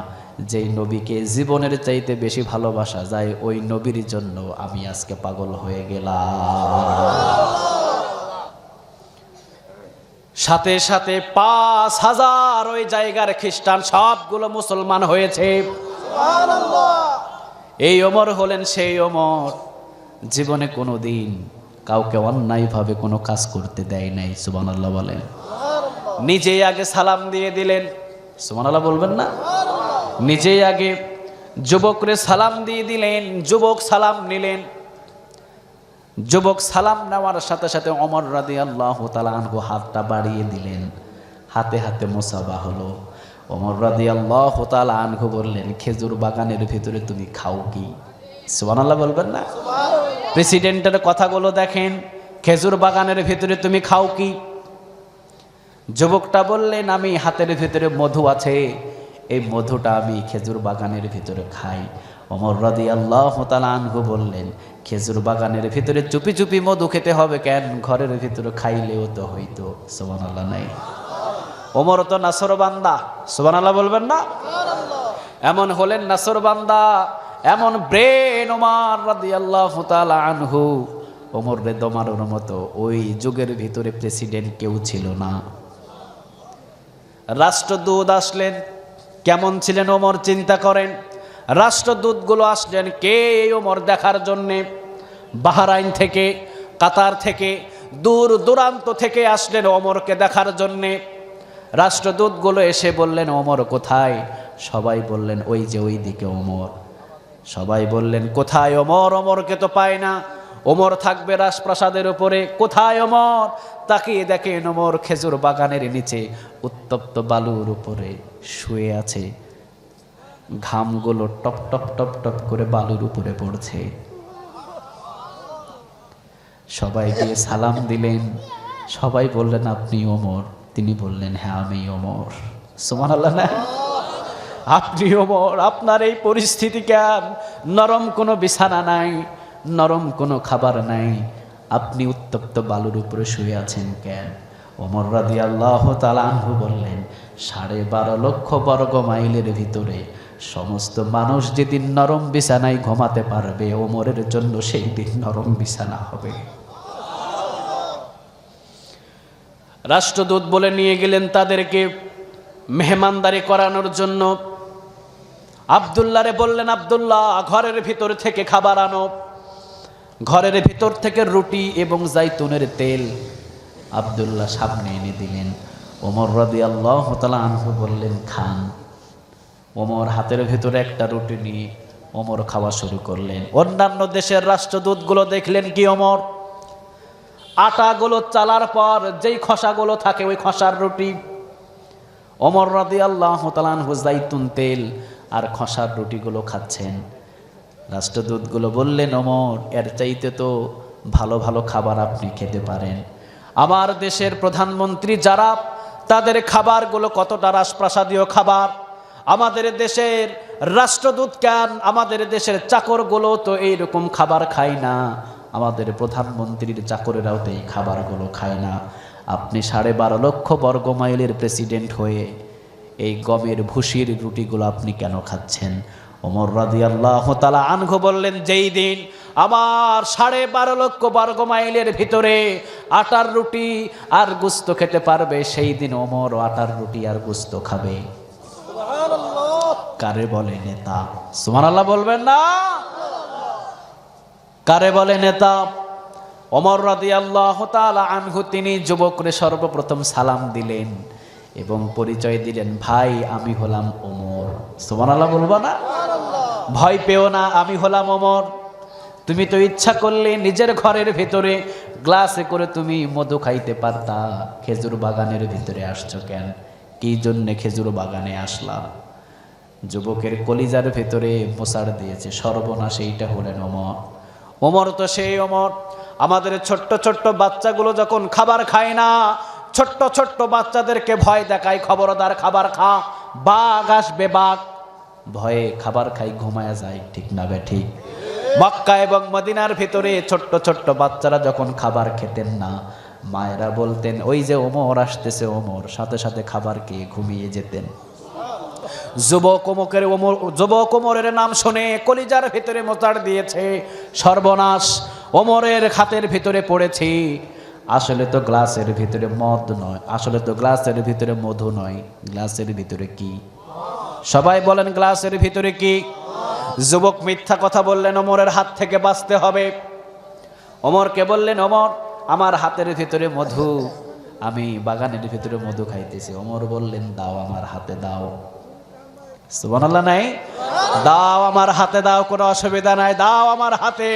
যেই নবীকে জীবনের চাইতে বেশি ভালোবাসা যায় ওই নবীর জন্য আমি আজকে পাগল হয়ে গেলাম। সাথে সাথে 5,000 ওই জায়গার খ্রিস্টান সবগুলো মুসলমান হয়েছে। এই ওমর হলেন সেই ওমর জীবনে কোনোদিন কাউকে অন্যায়ভাবে কোনো কাজ করতে দেয় নাই। সুবহানাল্লাহ বলেন। নিজেই আগে সালাম দিয়ে দিলেন। সুবহানাল্লাহ বলবেন না? নিজেই আগে যুবকরে সালাম দিয়ে দিলেন, যুবক সালাম নিলেন। যুবক সালাম নেওয়ার সাথে সাথে ওমর রাদিয়াল্লাহু তাআলা আনহু হাতটা বাড়িয়ে দিলেন, হাতে হাতে মুসাফা হলো। ওমর রাদিয়াল্লাহু তাআলা আনহু বললেন, খেজুর বাগানের ভিতরে তুমি খাও কি? সুবহানাল্লাহ বলবেন না? প্রেসিডেন্টের কথাগুলো দেখেন, খেজুর বাগানের ভিতরে তুমি খাও কি? যুবকটা বললেন, আমি হাতের ভিতরে মধু আছে, এই মধুটা আমি খেজুর বাগানের ভিতরে খাই। ওমর রাদিয়াল্লাহু তাআলা আনহু বললেন, খেজুর বাগানের ভিতরে চুপি চুপি মধু খেতে হবে কেন? ঘরের ভিতরে খাইলেও তো হইতো। সুবহানাল্লাহ নাই? ওমর তো নাসর বান্দা। সুবহানাল্লাহ বলবেন না? এমন হলেন নাসর বান্দা, এমন ব্রেন ওমর রাদিয়াল্লাহু তাআলা আনহু। ওমর রে দমানোর মতো ওই যুগের ভিতরে প্রেসিডেন্ট কেউ ছিল না। রাষ্ট্রদূত আসলেন, কেমন ছিলেন ওমর চিন্তা করেন। রাষ্ট্রদূতগুলো আসলেন কে? ওমর দেখার জন্যে বাহরাইন থেকে, কাতার থেকে, দূর দূরান্ত থেকে আসলেন ওমরকে দেখার জন্যে। রাষ্ট্রদূতগুলো এসে বললেন, ওমর কোথায়? সবাই বললেন, ওই যে ওই দিকে ওমর। সবাই বললেন, কোথায় ওমর? ওমরকে তো পায় না। ওমর থাকবে রাজপ্রাসাদের উপরে, কোথায় ওমর? তাকিয়ে দেখেন ওমর খেজুর বাগানের নিচে উত্তপ্ত বালুর উপরে শুয়ে আছে। ঘামগুলো টপ টপ টপ টপ করে বালুর উপরে পড়ছে। সবাই গিয়ে সালাম দিলেন। সবাই বললেন, আপনি ওমর? তিনি বললেন, হ্যাঁ আমি ওমর। সুবহানাল্লাহ না? আপনি ওমর, আপনার এই পরিস্থিতি কেন? নরম কোনো বিছানা নাই, নরম কোনো খাবার নাই, আপনি উত্তপ্ত বালুর উপরে শুয়ে আছেন কেন? ওমর রাদিয়াল্লাহু তাআলা আনহু বললেন, 12.5 লক্ষ বর্গ মাইলের ভিতরে সমস্ত মানুষ যেদিন নরম বিছানায় ঘুমাতে পারবে, ওমরের জন্য সেই দিন নরম বিছানা হবে। রাষ্ট্রদূত বলে নিয়ে গেলেন তাদেরকে মেহমানদারি করানোর জন্য। আব্দুল্লাহরে বললেন, আব্দুল্লাহ ঘরের ভিতর থেকে খাবার আনো। ঘরের ভিতর থেকে রুটি এবং জাইতুনের তেল আব্দুল্লাহ সামনে এনে দিলেন। ওমর রাদিয়াল্লাহু তাআলা আনহু বললেন খান। ওমর হাতের ভেতরে একটা রুটি নিয়ে ওমর খাওয়া শুরু করলেন। অন্যান্য দেশের রাষ্ট্রদূতগুলো দেখলেন কি, ওমর আটাগুলো চালার পর যেই খসাগুলো থাকে ওই খসার রুটি, ওমর রাদিয়াল্লাহু তাআলা আনহু জাইতুন তেল আর খসার রুটিগুলো খাচ্ছেন। রাষ্ট্রদূতগুলো বললেন ওমর এর চাইতে তো ভালো ভালো খাবার আপনি খেতে পারেন। আমার দেশের প্রধানমন্ত্রী যারা, তাদের খাবারগুলো কতটা রাজপ্রাসাদীয় খাবার। আমাদের দেশের রাষ্ট্রদূত কেন, আমাদের দেশের চাকরগুলো তো এইরকম খাবার খায় না, আমাদের প্রধানমন্ত্রীর চাকরেরাও তো এই খাবারগুলো খায় না। আপনি 12.5 লক্ষ বর্গ মাইলের প্রেসিডেন্ট হয়ে এই গমের ভুসির রুটিগুলো আপনি কেন খাচ্ছেন? ওমর রাদিয়াল্লাহু তাআলা আনহু বললেন যেই দিন আমার 12.5 লক্ষ বর্গ মাইলের ভিতরে আটার রুটি আর গোশত খেতে পারবে, সেই দিন ওমর আটার রুটি আর গোশত খাবে। কারে বলে নেতা? সুবহানাল্লাহ বলবেন না? কারে বলে নেতা? ওমর রাদিয়াল্লাহু তাআলা আনহু তিনি যুবকরে সর্বপ্রথম সালাম দিলেন এবং পরিচয় দিলেন, ভাই আমি হলাম ওমর। সুবহানাল্লাহ বলবো না? ভয় পেও না, আমি হলাম ওমর। তুমি তো ইচ্ছা করলে নিজের ঘরের ভিতরে গ্লাসে করে তুমি মধু খাইতে পারতা, খেজুর বাগানের ভিতরে আসছো কেন? কি জন্যে খেজুর বাগানে আসলাম? যুবকের কলিজার ভিতরে মোসাড় দিয়েছে, সর্বনাশ এইটা হলেন ওমর। ওমর তো সেই ওমর, আমাদের ছোট্ট ছোট্ট বাচ্চাগুলো যখন খাবার খায় না, ছোট্ট ছোট্ট বাচ্চাদেরকে ভয় দেখায়, খবরদার খাবার খা, বাঘ আসবে বাঘ, ভয়ে খাবার খাই ঘুমায়া যায়, ঠিক না বে ঠিক? মক্কা এবং মদিনার ভিতরে ছোট্ট ছোট্ট বাচ্চারা যখন খাবার খেতেন না, মায়েরা বলতেন ওই যে ওমর আসতেছে ওমর, সাথে সাথে খাবার খেয়ে ঘুমিয়ে যেতেন। যুবক ওমরের নাম শুনে কলিজার ভিতরে মোচাড় দিয়েছে, সর্বনাশ, ওমরের হাতের ভিতরে পড়েছি। আসলে তো গ্লাসের ভিতরে মদ নয়, আসলে তো গ্লাসের ভিতরে মধু নয়, গ্লাসের ভিতরে কি? সবাই বলেন গ্লাসের ভিতরে কি? যুবক মিথ্যা কথা বললেন, ওমরের হাত থেকে বাঁচতে হবে। ওমরকে বললেন ওমর আমার হাতের ভিতরে মধু, আমি বাগানের ভিতরে মধু খাইতেছি। ওমর বললেন দাও আমার হাতে দাও। সুবহানাল্লাহ নাই? দাও আমার হাতে দাও, কোনো অসুবিধা নাই, দাও আমার হাতে।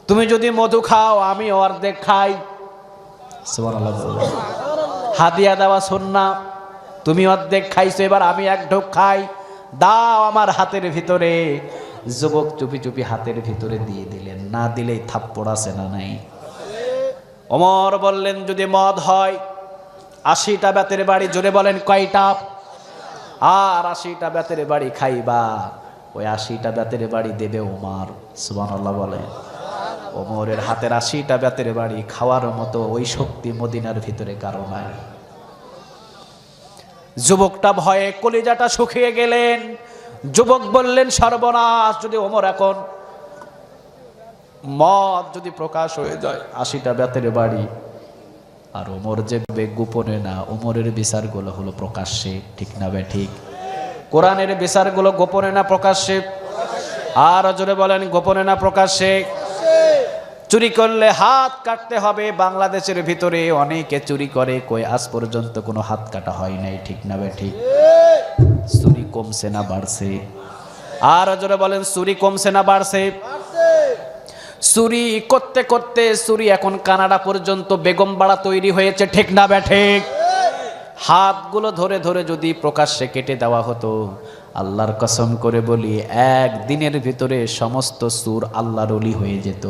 তুমি যদি মধু খাও আমি অর্ধেক খাই। সুবহানাল্লাহ। হাদিয়া দেওয়া সুন্নাহ, তুমি অর্ধেক খাইছো, এবার আমি এক ঢোক খাই, দাও আমার হাতের ভিতরে। যুবক চুপি চুপি হাতের ভিতরে দিয়ে দিলেন, না দিলেই থাপ্পড় আছে না নাই? ওমর বললেন যদি মদ হয় 80টা বেতের বাড়ি, জোরে বলেন কয়টা? আর 80টা বেতের বাড়ি খাইবা, ওই 80টা বেতের বাড়ি দেবে ওমর। সুবহানাল্লাহ বলে। ওমরের হাতের 80টা বেতের বাড়ি খাওয়ার মতো ওই শক্তি মদিনার ভিতরে কারো নাই। যুবকটা ভয়ে কলিজাটা শুকিয়ে গেলেন। যুবক বললেন সর্বনাশ, যদি ওমর এখন মদ যদি প্রকাশ হয়ে যায়, 80টা বেতের বাড়ি, আর ওমর যে গোপনে না, ওমরের বিচারগুলো হলো প্রকাশ্যে, ঠিক না বে ঠিক? কোরআনের বিচারগুলো গোপনে না প্রকাশ্যে? আর জোরে বলেন গোপনে না প্রকাশ্যে? চুরি করলে হাত কাটতে হবে। বাংলাদেশের ভিতরে অনেকে চুরি করে, কই আজ পর্যন্ত কোনো হাত কাটা হয় নাই, ঠিক না বে ঠিক? চুরি কমছে না বাড়ছে? আর জোরে বলেন চুরি কমছে না বাড়ছে? চুরি করতে করতে চুরি এখন কানাডা পর্যন্ত বেগম বাড়া তৈরি হয়েছে, ঠিক না বে ঠিক? হাতগুলো ধরে ধরে যদি প্রকাশ্যে কেটে দেওয়া হতো, আল্লাহর কসম করে বলি একদিনের ভিতরে সমস্ত চোর আল্লাহর ওলি হয়ে যেত।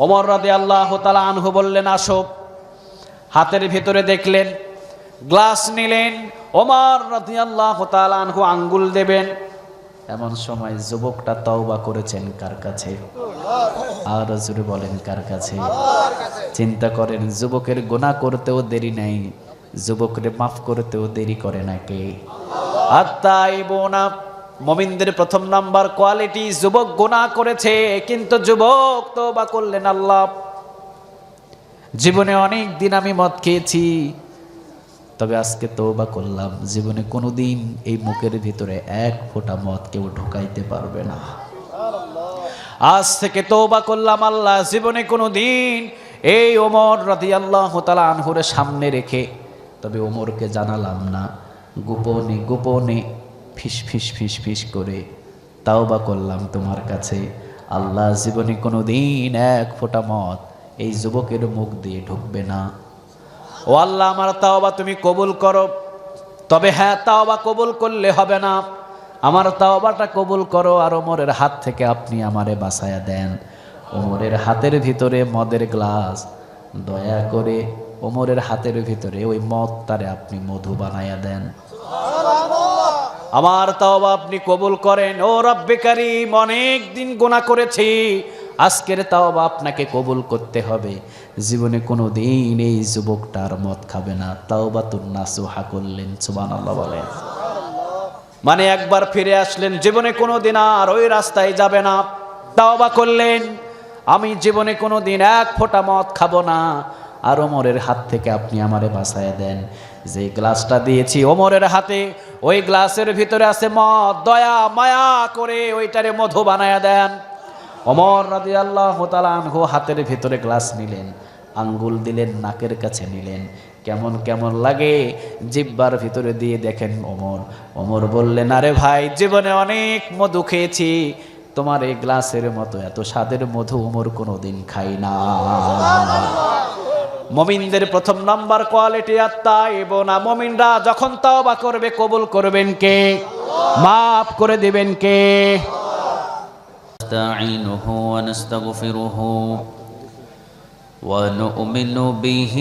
ওমর রাদিয়াল্লাহু তাআলা আনহু বললেন আসো। হাতের ভিতরে দেখলেন, গ্লাস নিলেন, ওমর রাদিয়াল্লাহু তাআলা আনহু আঙ্গুল দেবেন, এমন সময় যুবকটা তওবা করেছেন কার কাছে? আর জোরে বলেন কার কাছে? চিন্তা করেন, যুবকের গুনাহ করতেও দেরি নাই, যুবকরে মাফ করতেও দেরি করে না কে? আত্তাইবুনা, মুমিনদের প্রথম নাম্বার কোয়ালিটি, যুবক গুনাহ করেছে কিন্তু যুবক তওবা করলেন। আল্লাহ, জীবনে অনেক দিন আমি মদ খেয়েছি, তবে আজকে তওবা করলাম, জীবনে কোনোদিন এই মুখের ভিতরে এক ফোঁটা মদ কেউ ঢোকাইতে পারবে না। আজ থেকে তওবা করলাম আল্লাহ, জীবনে কোনোদিন এই ওমর রাদিয়াল্লাহু তাআলা আনহুর সামনে রেখে, তবে ওমরকে জানালাম না, গোপনে গোপনে ফিস ফিস ফিস ফিস করে তাওবা করলাম তোমার কাছে, আল্লাহ জীবনে কোনো দিন এক ফোঁটা মদ এই যুবকের মুখ দিয়ে ঢুকবে না। ও আল্লাহ, আমার তাওবা তুমি কবুল করো। তবে হ্যাঁ, তাওবা কবুল করলে হবে না, আমার তাওবাটা কবুল করো, আর ওমরের হাত থেকে আপনি আমারে বাঁচায়া দেন। ওমরের হাতের ভিতরে মদের গ্লাস, দয়া করে ওমরের হাতের ভিতরে ওই মদটারে আপনি মধু বানায়া দেন। আমার তাওবা আপনি কবুল করেন। ও রব্বে কারীম, অনেক দিন গুনাহ করেছি, আজকের তাওবা আপনাকে কবুল করতে হবে। জীবনে কোনো দিন এই যুবকটার মদ খাবে না। তাওবাতুন নাসুহা করলেন, সুবহানাল্লাহ বলেন। মানে একবার ফিরে আসলেন, জীবনে কোনো দিন আর ওই রাস্তায় যাবে না। তাওবা করলেন, আমি জীবনে কোনো দিন এক ফোঁটা মদ খাবো না, আর ওমরের হাত থেকে আপনি আমারে বাঁচায় দেন। যে গ্লাসটা দিয়েছি ওমরের হাতে, ওই গ্লাসের ভিতরে আছে মদ, দয়া মায়া করে ওইটারে মধু বানায়া দেন। ওমর রাদিয়াল্লাহু তাআলা আনহু হাতের ভিতরে গ্লাস নিলেন, আঙ্গুল দিলেন, নাকের কাছে নিলেন, কেমন কেমন লাগে জিহ্বার ভিতরে দিয়ে দেখেন ওমর। ওমর বললেন, আরে ভাই, জীবনে অনেক মধু খেয়েছি, তোমার এই গ্লাসের মতো এত স্বাদের মধু ওমর কোনোদিন খাই না। মুমিনদের প্রথম নাম্বার কোয়ালিটি আত-তাইবুনা। মুমিনরা যখন তাওবা করবে, কবুল করবেন কে? মাফ করে দিবেন কে? نستعينه ونستغفره ونؤمن به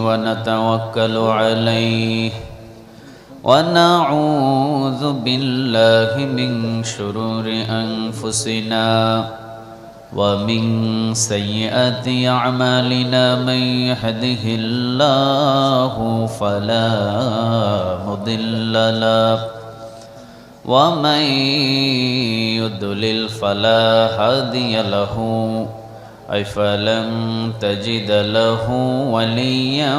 ونتوكل عليه ونعوذ بالله من شرور أنفسنا ومن سيئات أعمالنا من يهده الله فلا مضل له ومن يضلل فلا هادي له فلن تجد له وليا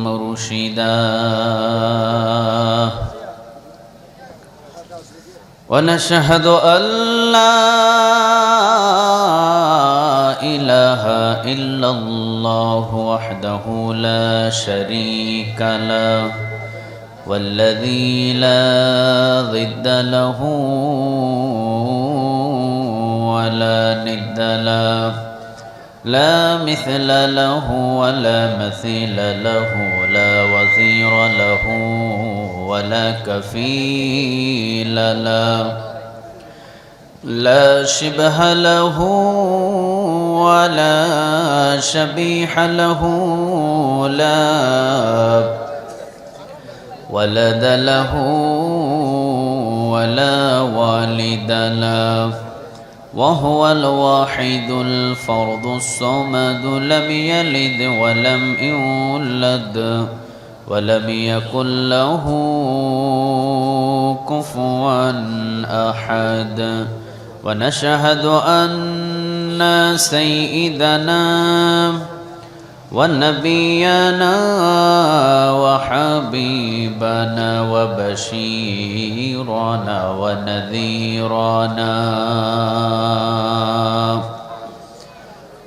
مرشدا ونشهد أن لا إله إلا الله وحده لا شريك له والذي لا ضد له ولا ند له لا مثل له ولا مثيل له لا وزير له ولا كفيل له لا شبه له ولا شبيح له لا ولد له ولا والد له وهو الواحد الفرد الصمد لم يلد ولم يولد ولم يكن له كفوا أحد ونشهد أن سيدنا ونبينا وحبيبنا وبشيرنا ونذيرنا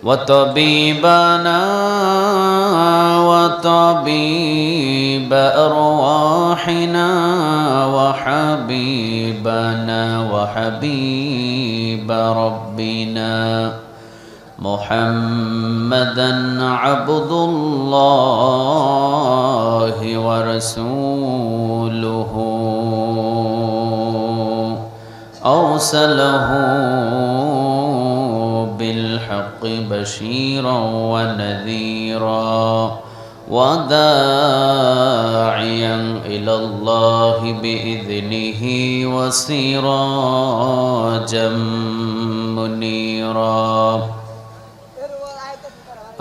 وطبيبنا وطبيب أرواحنا وحبيبنا وحبيب ربنا محمدا عبد الله ورسوله أرسله بالحق بشيرا ونذيرا وداعيا إلى الله بإذنه وسراجا منيرا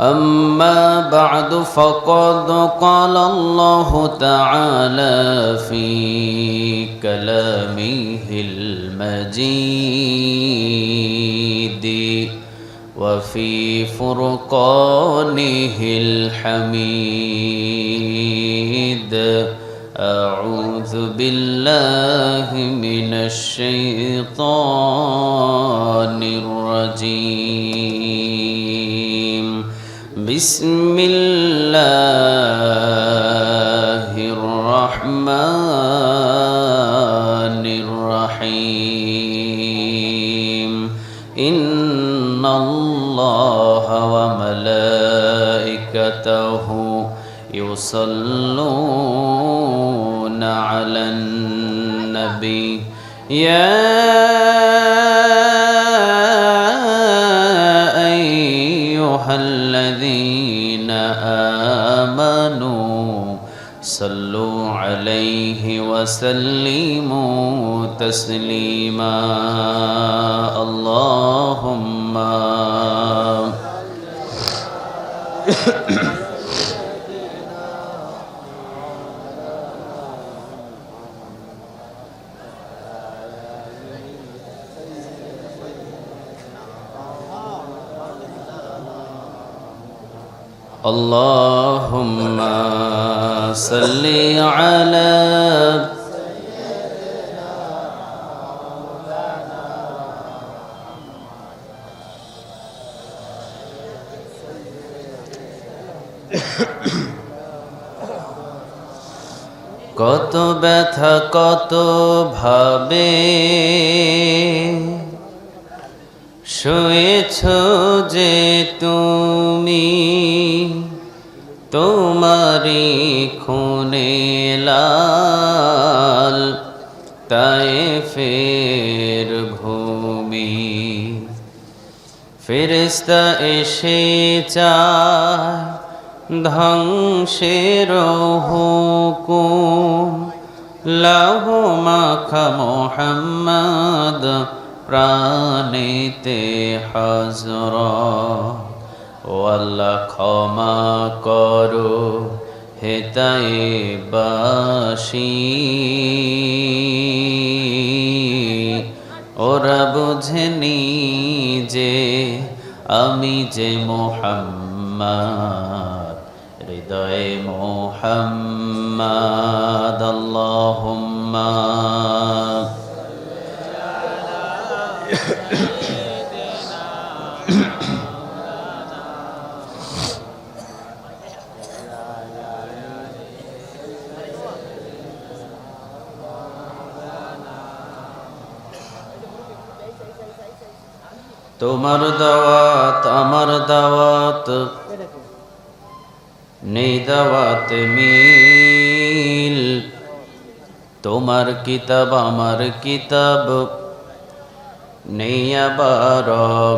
أما بعد فقد قال الله تعالى في كلامه المجيد وفي فرقانه الحميد أعوذ بالله من الشيطان الرجيم بسم الله الرحمن الرحيم إن الله وملائكته يصلون على النبي يا أيها الذين آمنوا صلوا عليه وسلموا تسليما اللهم اللهم صل على কত ব্যথা কত ভাবে শুয়েছ যে তুমি তোমারি খুনে লাল তায়েফের ভূমি ফেরেশতা এসে চায় ধ্বংসের হুকুম লাহ মাখা মোহাম্মদ প্রাণেতে হাজর ও আল্লাহ ক্ষমা করো হেতায়েবাসী ওরা বুঝেনি যে আমি যে মোহাম্মদ হৃদয়ে মোহাম্মদ আল্লাহুম্মা তোমার দাওয়াত আমার দাওয়াত নেই দাওয়াত মিল তোমার কিতাব আমার কিতাব নেই আবার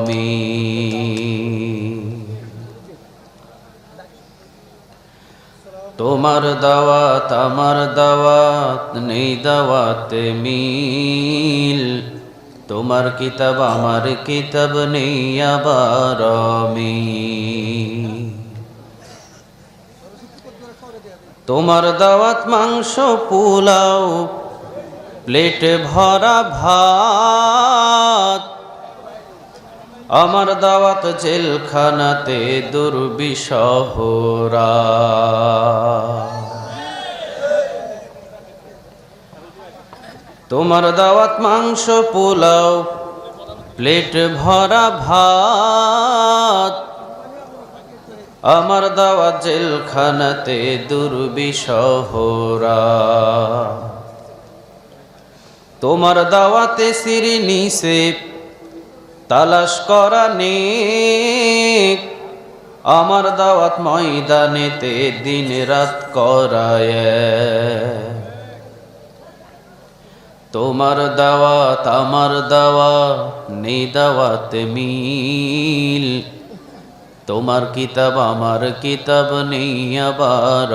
মিল তোমার দাওয়াত আমার দাওয়াত নেই দাওয়াত মিল তোমার কিতাব আমার কিতাব নেই আবার মিল তোমার দাওয়াত মাংস পোলাও প্লেটে ভরা ভাত আমার দাওয়াত জেলখানাতে দুর্বিষহরা তোমার দাওয়াত মাংস পোলাও প্লেট ভরা ভাত আমার দাওয়াত জেলখানাতে দুর্বিষহরা তোমার দাওয়াতে সিঁড়ি নিচে তালাশ করা নেক আমার দাওয়াত ময়দানেতে দিন রাত করায় তোমার দাওয়াত আমার দাওয়াত নেই দাওয়াত মিল তোমার কিতাব আমার কিতাব নেই আবার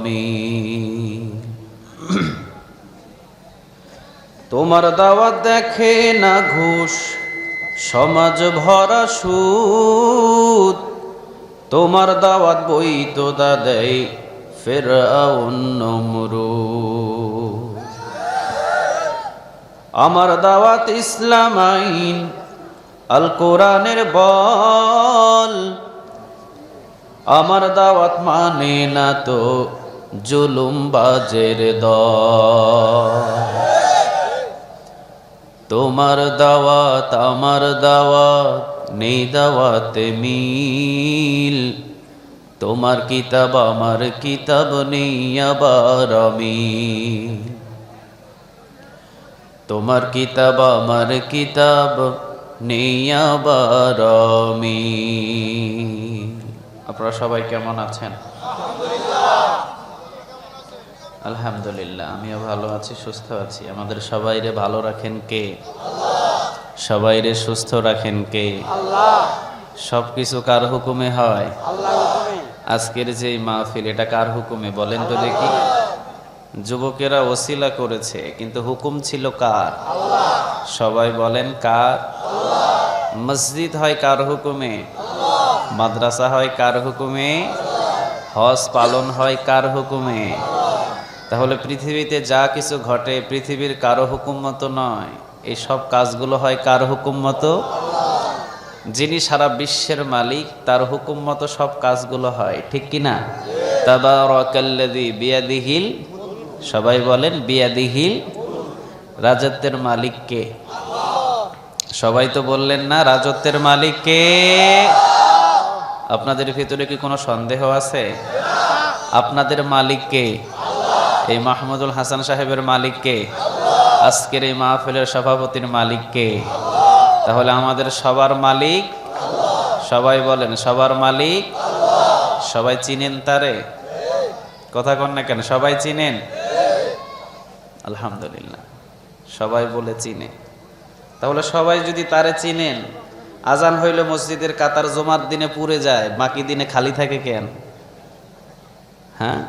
মিল তোমার দাওয়াত দেখে না ঘুষ সমাজ ভরা সুদ তোমার দাওয়াত বৈধতা দেয় ফিরআউন নমরুদ আমার দাওয়াত ইসলাম আইন আল কোরআনের বল আমার দাওয়াত মানে না তো জুলুমবাজের দল। তোমার দাওয়াত আমার দাওয়াত, নেই দাওয়াতে মিল। তোমার কিতাব আমার কিতাব, নেই আবার মিল। তোমার কিতাব আমার কিতাব, নেই আবার মিল। আপনারা সবাই কেমন আছেন? আলহামদুলিল্লাহ, আমিও ভালো আছি, সুস্থ আছি। আমাদের সবাইরে ভালো রাখেন কে? সবাইরে সুস্থ রাখেন কে? সব কিছু কার হুকুমে হয়? আজকের যে মাহফিল, এটা কার হুকুমে বলেন তো দেখি? যুবকেরা ওসিলা করেছে, কিন্তু হুকুম ছিল কার? সবাই বলেন কার? মসজিদ হয় কার হুকুমে? মাদ্রাসা হয় কার হুকুমে? হজ পালন হয় কার হুকুমে? তাহলে পৃথিবীতে যা কিছু ঘটে পৃথিবীর কারো হুকুম মতো নয়, এই সব কাজগুলো হয় কার হুকুম মতো? যিনি সারা বিশ্বের মালিক, তার হুকুম মতো সব কাজগুলো হয়, ঠিক কিনা? তাবারাকাল্লাযী বিয়াদিহিল, সবাই বলেন বিয়াদিহিল। রাজত্বের মালিক কে? সবাই তো বললেন না রাজত্বের মালিক কে? আপনাদের ভিতরে কি কোনো সন্দেহ আছে? আপনাদের মালিক কে? এই মাহমুদুল হাসান সাহেবের মালিক কে? আজকের এই মাহফিলের সভাপতির মালিক কে? তাহলে আমাদের সবার মালিক? সবাই বলেন সবার মালিক। সবাই চিনেন তারে? কথা কন না কেন? সবাই চিনেন? আলহামদুলিল্লাহ, সবাই বলে চিনে। তাহলে সবাই যদি তারে চিনেন, আজান হইলে মসজিদের কাতার জুমার দিনে পুড়ে যায়, বাকি দিনে খালি থাকে কেন? হ্যাঁ,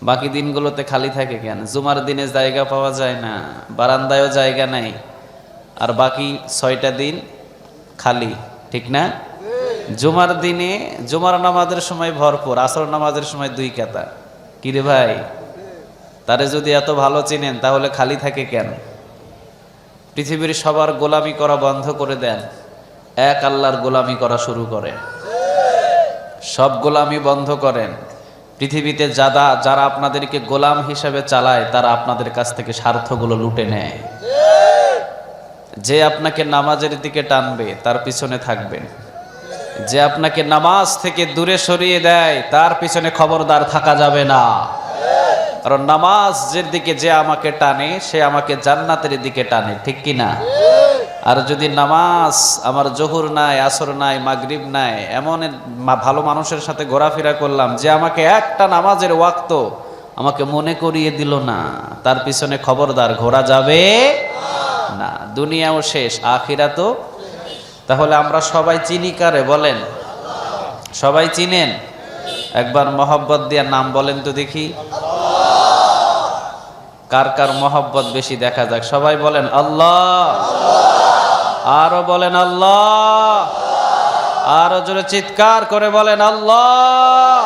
বাকি দিনগুলোতে খালি থাকে কেন? জুমার দিনে জায়গা পাওয়া যায় না, বারান্দায়ও জায়গা নাই, আর বাকি 6টা দিন খালি, ঠিক না? জুমার দিনে জুমার নামাজের সময় ভরপুর, আসর নামাজের সময় 2 কাতার। কিরে ভাই, তারে যদি এত ভালো চিনেন তাহলে খালি থাকে কেন? পৃথিবীর সবার গোলামি করা বন্ধ করে দেন, এক আল্লাহর গোলামি করা শুরু করেন। সব গোলামি বন্ধ করেন। পৃথিবীতে যারা আপনাদেরকে গোলাম হিসেবে চালায়, তারা আপনাদের কাছ থেকে স্বার্থগুলো লুটে নেয়। যে আপনাকে নামাজের দিকে টানবে, তার পিছনে থাকবেন। যে আপনাকে নামাজ থেকে দূরে সরিয়ে দেয়, তার পিছনে খবরদার থাকা যাবে না। কারণ নামাজের দিকে যে আমাকে টানে, সে আমাকে জান্নাতের দিকে টানে, ঠিক কি না? আর যদি নামাজ আমার জোহর নাই, আসর নাই, মাগরিব নাই, এমন ভালো মানুষের সাথে ঘোরাফেরা করলাম যে আমাকে একটা নামাজের ওয়াক্ত আমাকে মনে করিয়ে দিল না, তার পিছনে খবরদার ঘোরা যাবে না। দুনিয়াও শেষ, আখিরাতও। তাহলে আমরা সবাই চিনি কারে বলেন? সবাই চিনেন? একবার মহব্বত দিয়া নাম বলেন তো দেখি। কার কার মহব্বত বেশি দেখা যাক। সবাই বলেন আল্লাহ। আরো বলেন আল্লাহ। আরো জোরে চিৎকার করে বলেন আল্লাহ।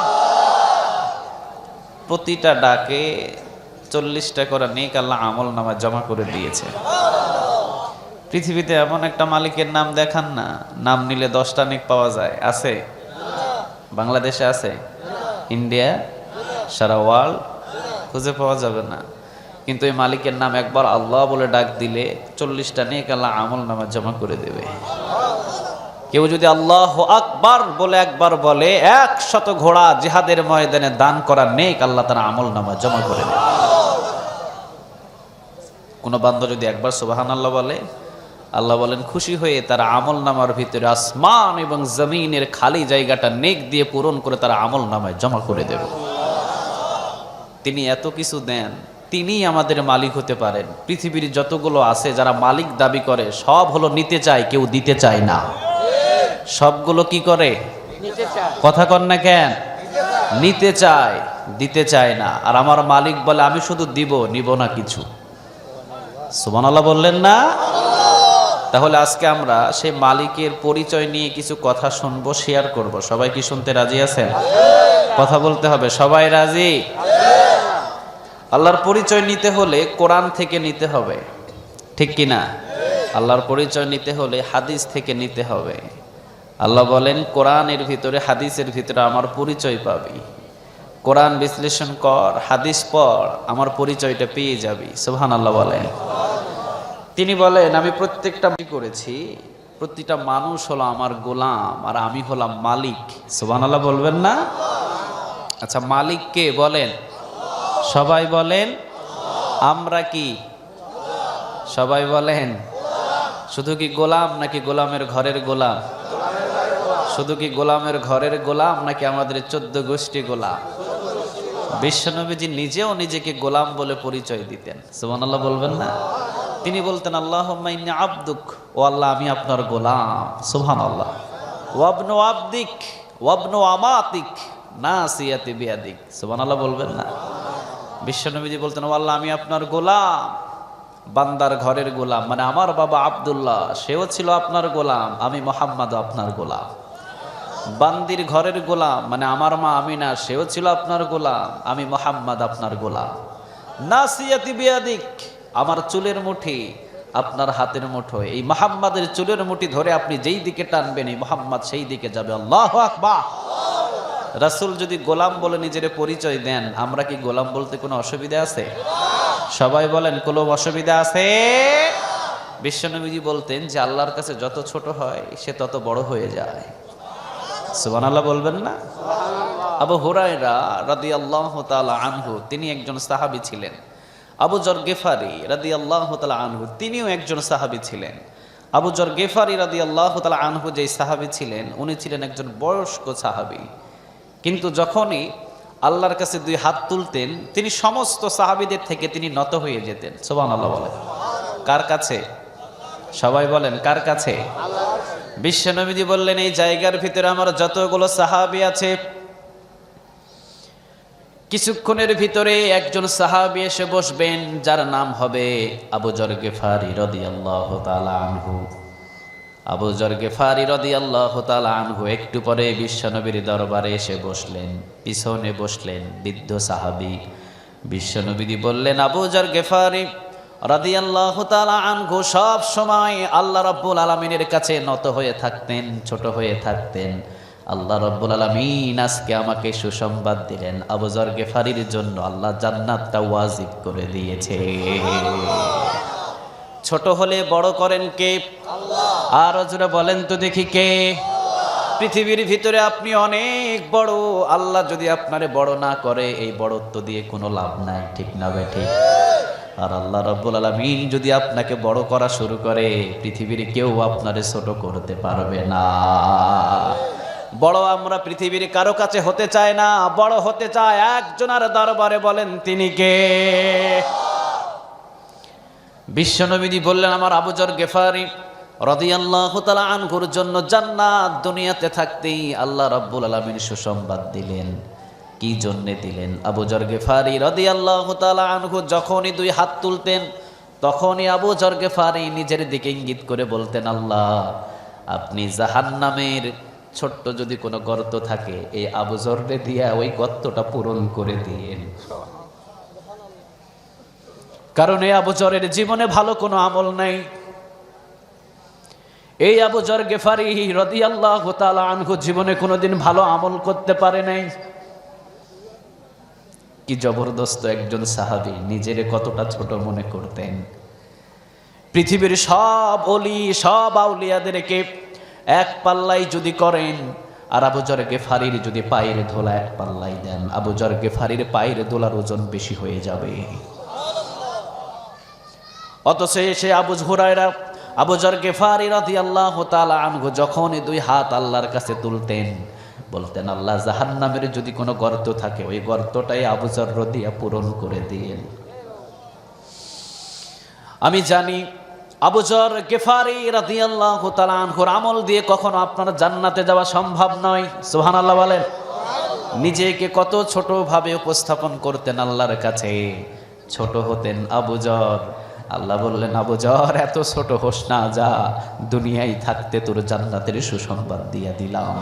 প্রতিটা ডাকে 40টা করে নেক আল্লাহ আমল নামা জমা করে দিয়েছে। পৃথিবীতে এমন একটা মালিকের নাম দেখান না, নাম নিলে 10টা নেক পাওয়া যায়। আছে? বাংলাদেশে আছে? ইন্ডিয়া, সারা ওয়ার্ল্ড খুঁজে পাওয়া যাবে না। কিন্তু এই মালিকের নাম একবার আল্লাহ বলে ডাক দিলে 40টা নেক আল্লাহ আমল নামা জমা করে দেবে। কেউ যদি আল্লাহ আকবার বলে একবার বলে, 100 ঘোড়া জিহাদের ময়দানে দান করা নেক আল্লাহ তার আমল নামা জমা করে দেবে। কোন বান্দা যদি একবার সুবহানাল্লাহ বলে, আল্লাহ বলেন খুশি হয়ে তার আমল নামার ভিতরে আসমান এবং জমিনের খালি জায়গাটা নেক দিয়ে পূরণ করে তার আমল নামায় জমা করে দেব। তিনি এত কিছু দেন, তিনিই আমাদের মালিক হতে পারেন। পৃথিবীর যতগুলো আছে যারা মালিক দাবি করে, সব হলো নিতে চায়, কেউ দিতে চায় না। সবগুলো কি করে? কথা কন না কেন? নিতে চায়, দিতে চায় না। আর আমার মালিক বলে আমি শুধু দিব, নিব না কিছু। সুবহানাল্লাহ বললেন না? তাহলে আজকে আমরা সেই মালিকের পরিচয় নিয়ে কিছু কথা শুনবো, শেয়ার করব। সবাই কি শুনতে রাজি আছেন? কথা বলতে হবে। সবাই রাজি? আল্লাহর পরিচয় নিতে হলে কোরআন থেকে নিতে হবে, ঠিক কি না? আল্লাহর পরিচয় নিতে হলে হাদিস থেকে নিতে হবে। আল্লাহ বলেন কোরআনের ভিতরে হাদিসের ভিতরে আমার পরিচয় পাবি। কোরআন বিশ্লেষণ কর, হাদিস পড়, আমার পরিচয়টা পেয়ে যাবি। সুবহানাল্লাহ বলেন। তিনি বলেন, আমি প্রত্যেকটা করেছি, প্রতিটা মানুষ হলো আমার গোলাম আর আমি হলাম মালিক। সুবহানাল্লাহ বলবেন না? আচ্ছা, মালিক কে বলেন? সবাই বলেন। আমরা কি? সবাই বলেন। শুধু কি গোলাম নাকি গোলামের ঘরের গোলাম? শুধু কি গোলামের ঘরের গোলাম নাকি আমাদের 14 গোষ্ঠী গোলাম? বিশ্বনবীজি নিজেও নিজেকে গোলাম বলে পরিচয় দিতেন। সুবহানাল্লাহ বলবেন না? তিনি বলতেন, আল্লাহুম্মা ইন্নী আবদুক, ও আল্লাহ আমি আপনার গোলাম। সুবহানাল্লাহ। ওয়াবনু আবদিক ওয়াবনু আমাতিক নাসিয়াতি বিয়াদিক। সুবহানাল্লাহ বলবেন না? বিশ্বনবীজি বলতেন, ও আল্লাহ আমি আপনার গোলাম, বান্দার ঘরের গোলাম, মানে আমার বাবা আব্দুল্লাহ সেও ছিল আপনার গোলাম, আমি মুহাম্মদ আপনার গোলাম। বান্দির ঘরের গোলাম, মানে আমার মা আমিনা সেও ছিল আপনার গোলাম, আমি মুহাম্মদ আপনার গোলাম। নাসিয়াতি বিয়াদিক, আমার চুলের মুঠি আপনার হাতের মুঠোয়, এই মুহাম্মাদের চুলের মুঠি ধরে আপনি যেই দিকে টানবেন এই মুহাম্মদ সেই দিকে যাবে। আল্লাহু আকবার। রাসূল যদি গোলাম বলে নিজের পরিচয় দেন, আমরা কি গোলাম বলতে কোনো অসুবিধা আছে? সবাই বলেন, কোনো অসুবিধা আছে? বিশ্বনবীজি বলতেন যে আল্লাহর কাছে যত ছোট হয় সে তত বড় হয়ে যায়। সুবহানাল্লাহ বলবেন না? আবু হুরায়রা রাদিয়াল্লাহু তাআলা আনহু তিনি একজন সাহাবী ছিলেন। আবু যর গেফারি রাদিয়াল্লাহু তাআলা আনহু তিনিও একজন সাহাবী ছিলেন। আবু যর গেফারি রাদিয়াল্লাহু তাআলা আনহু যেই সাহাবী ছিলেন, উনি ছিলেন একজন বয়স্ক সাহাবী। কিন্তু যখনই আল্লাহর কাছে 2 হাত তুলতেন, তিনি সমস্ত সাহাবীদের থেকে তিনি নত হয়ে যেতেন। সুবহানাল্লাহ বলেন। কার কাছে? সবাই বলেন, কার কাছে? বিশ্বনবীজি বললেন, এই জায়গার ভিতরে আমার যতগুলো সাহাবী আছে, কিছুক্ষণের ভিতরে একজন সাহাবী এসে বসবেন যার নাম হবে আবু যর গেফারি রাদিয়াল্লাহু তাআলা আনহু। আবু যর গেফারি রাদিয়াল্লাহু তাআলা আনহু একটু পরে বিশ্বনবীর দরবারে এসে বসলেন, পিছনে বসলেন বৃদ্ধ সাহাবী। বিশ্বনবীজি বললেন, আবু যর গেফারি রাদিয়াল্লাহু তাআলা আনহু সব সময় আল্লাহ রাব্বুল আলামিনের কাছে নত হয়ে থাকতেন, ছোট হয়ে থাকতেন। আল্লাহ রাব্বুল আলামিন আজকে আমাকে সুসংবাদ দিলেন, আবু যর গেফারির জন্য আল্লাহ জান্নাতটা ওয়াজিব করে দিয়েছে। ছোট হলে বড় করেন কে? আল্লাহ। আর জোরে বলেন তো দেখি কে? পৃথিবীর ভিতরে আপনি অনেক বড়, আল্লাহ যদি আপনারে বড় না করে এই বড়ত্ব দিয়ে কোনো লাভ নাই, ঠিক না বেঠিক? আর আল্লাহ রাব্বুল আলামিন যদি আপনাকে বড় করা শুরু করে, পৃথিবীর কেউ আপনারে ছোট করতে পারবে না। বড় আমরা পৃথিবীর কারো কাছে হতে চাই না, বড় হতে চায় একজনের দরবারে। বলেন তিনি কে? বিশ্বনবীজি বললেন, আমার আবু যর গেফারি রাদিয়াল্লাহু তাআলা আনহুর জন্য জান্নাত দুনিয়াতে থাকতেই আল্লাহ রাব্বুল আলামিন সুসংবাদ দিলেন। কি জন্যে দিলেন? আবু যর গেফারি রাদিয়াল্লাহু তাআলা আনহু যখনই 2 হাত তুলতেন, তখনই আবু যর গেফারি নিজের দিকে ইঙ্গিত করে বলতেন, আল্লাহ আপনি জাহান্নামের ছোট্ট যদি কোনো গর্ত থাকে, এই আবু যররে দিয়া ওই গর্তটা পূরণ করে দিয়েন। কারণ এই আবু যরের জীবনে ভালো কোনো আমল নাই। এই আবু যর গেফারি রাদিয়াল্লাহু তাআলা আনহু জীবনে কোনোদিন ভালো আমল করতে পারে নাই। কি জবরদস্ত একজন সাহাবী, নিজেরে কতটা ছোট মনে করতেন। পৃথিবীর সব ওলি সব আউলিয়াদেরকে এক পাল্লাই যদি করেন, আর আবু যর গেফারির যদি পায়ের ধোলা এক পাল্লাই দেন, আবু যর গেফারির পায়ের ধোলার ওজন বেশি হয়ে যাবে। অথচ সে আবু হুরায়রা আবু যর গেফারি রাদিয়াল্লাহু তাআলা আনহু যখনই 2 হাত আল্লাহর কাছে তুলতেন, বলতেন, আল্লাহ জাহান্নামের যদি কোনো গর্ত থাকে ওই গর্তটাই আবু যর দিয়া পূরণ করে দিয়েন। আমি জানি আবু যর গেফারি রাদিয়াল্লাহু তাআলা আনহুর আমল দিয়ে কখনো আপনার জান্নাতে যাওয়া সম্ভব নয়। সুবহানাল্লাহ বলেন। নিজেকে কত ছোট ভাবে উপস্থাপন করতেন আল্লাহর কাছে, ছোট হতেন আবু যর। আল্লাহ বললেন, আবু যর এত ছোট হোস না, যা দুনিয়ায় থাকতে তোর জান্নাতের সুসংবাদ দিয়ে দিলাম।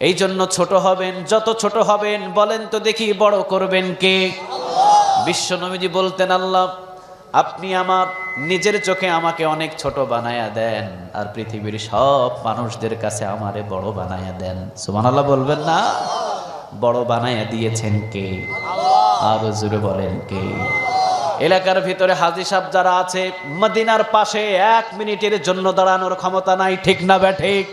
এই জন্য ছোট হবেন, যত ছোট হবেন বলেন তো দেখি বড় করবেন কে? বিশ্বনবীজি বলতেন, আল্লাহ আপনি আমার নিজের চোখে আমাকে অনেক ছোট বানায়া দেন, আর পৃথিবীর সব মানুষদের কাছে আমারে বড় বানায়া দেন। সুবহানাল্লাহ বলবেন না? বড় বানায়া দিয়েছেন কে? আরো জোরে বলেন কে? এলাকার ভিতরে হাজী সাহেব যারা আছে, মদিনার পাশে 1 মিনিটের জন্য দাঁড়ানোর ক্ষমতা নাই, ঠিক না ঠিক?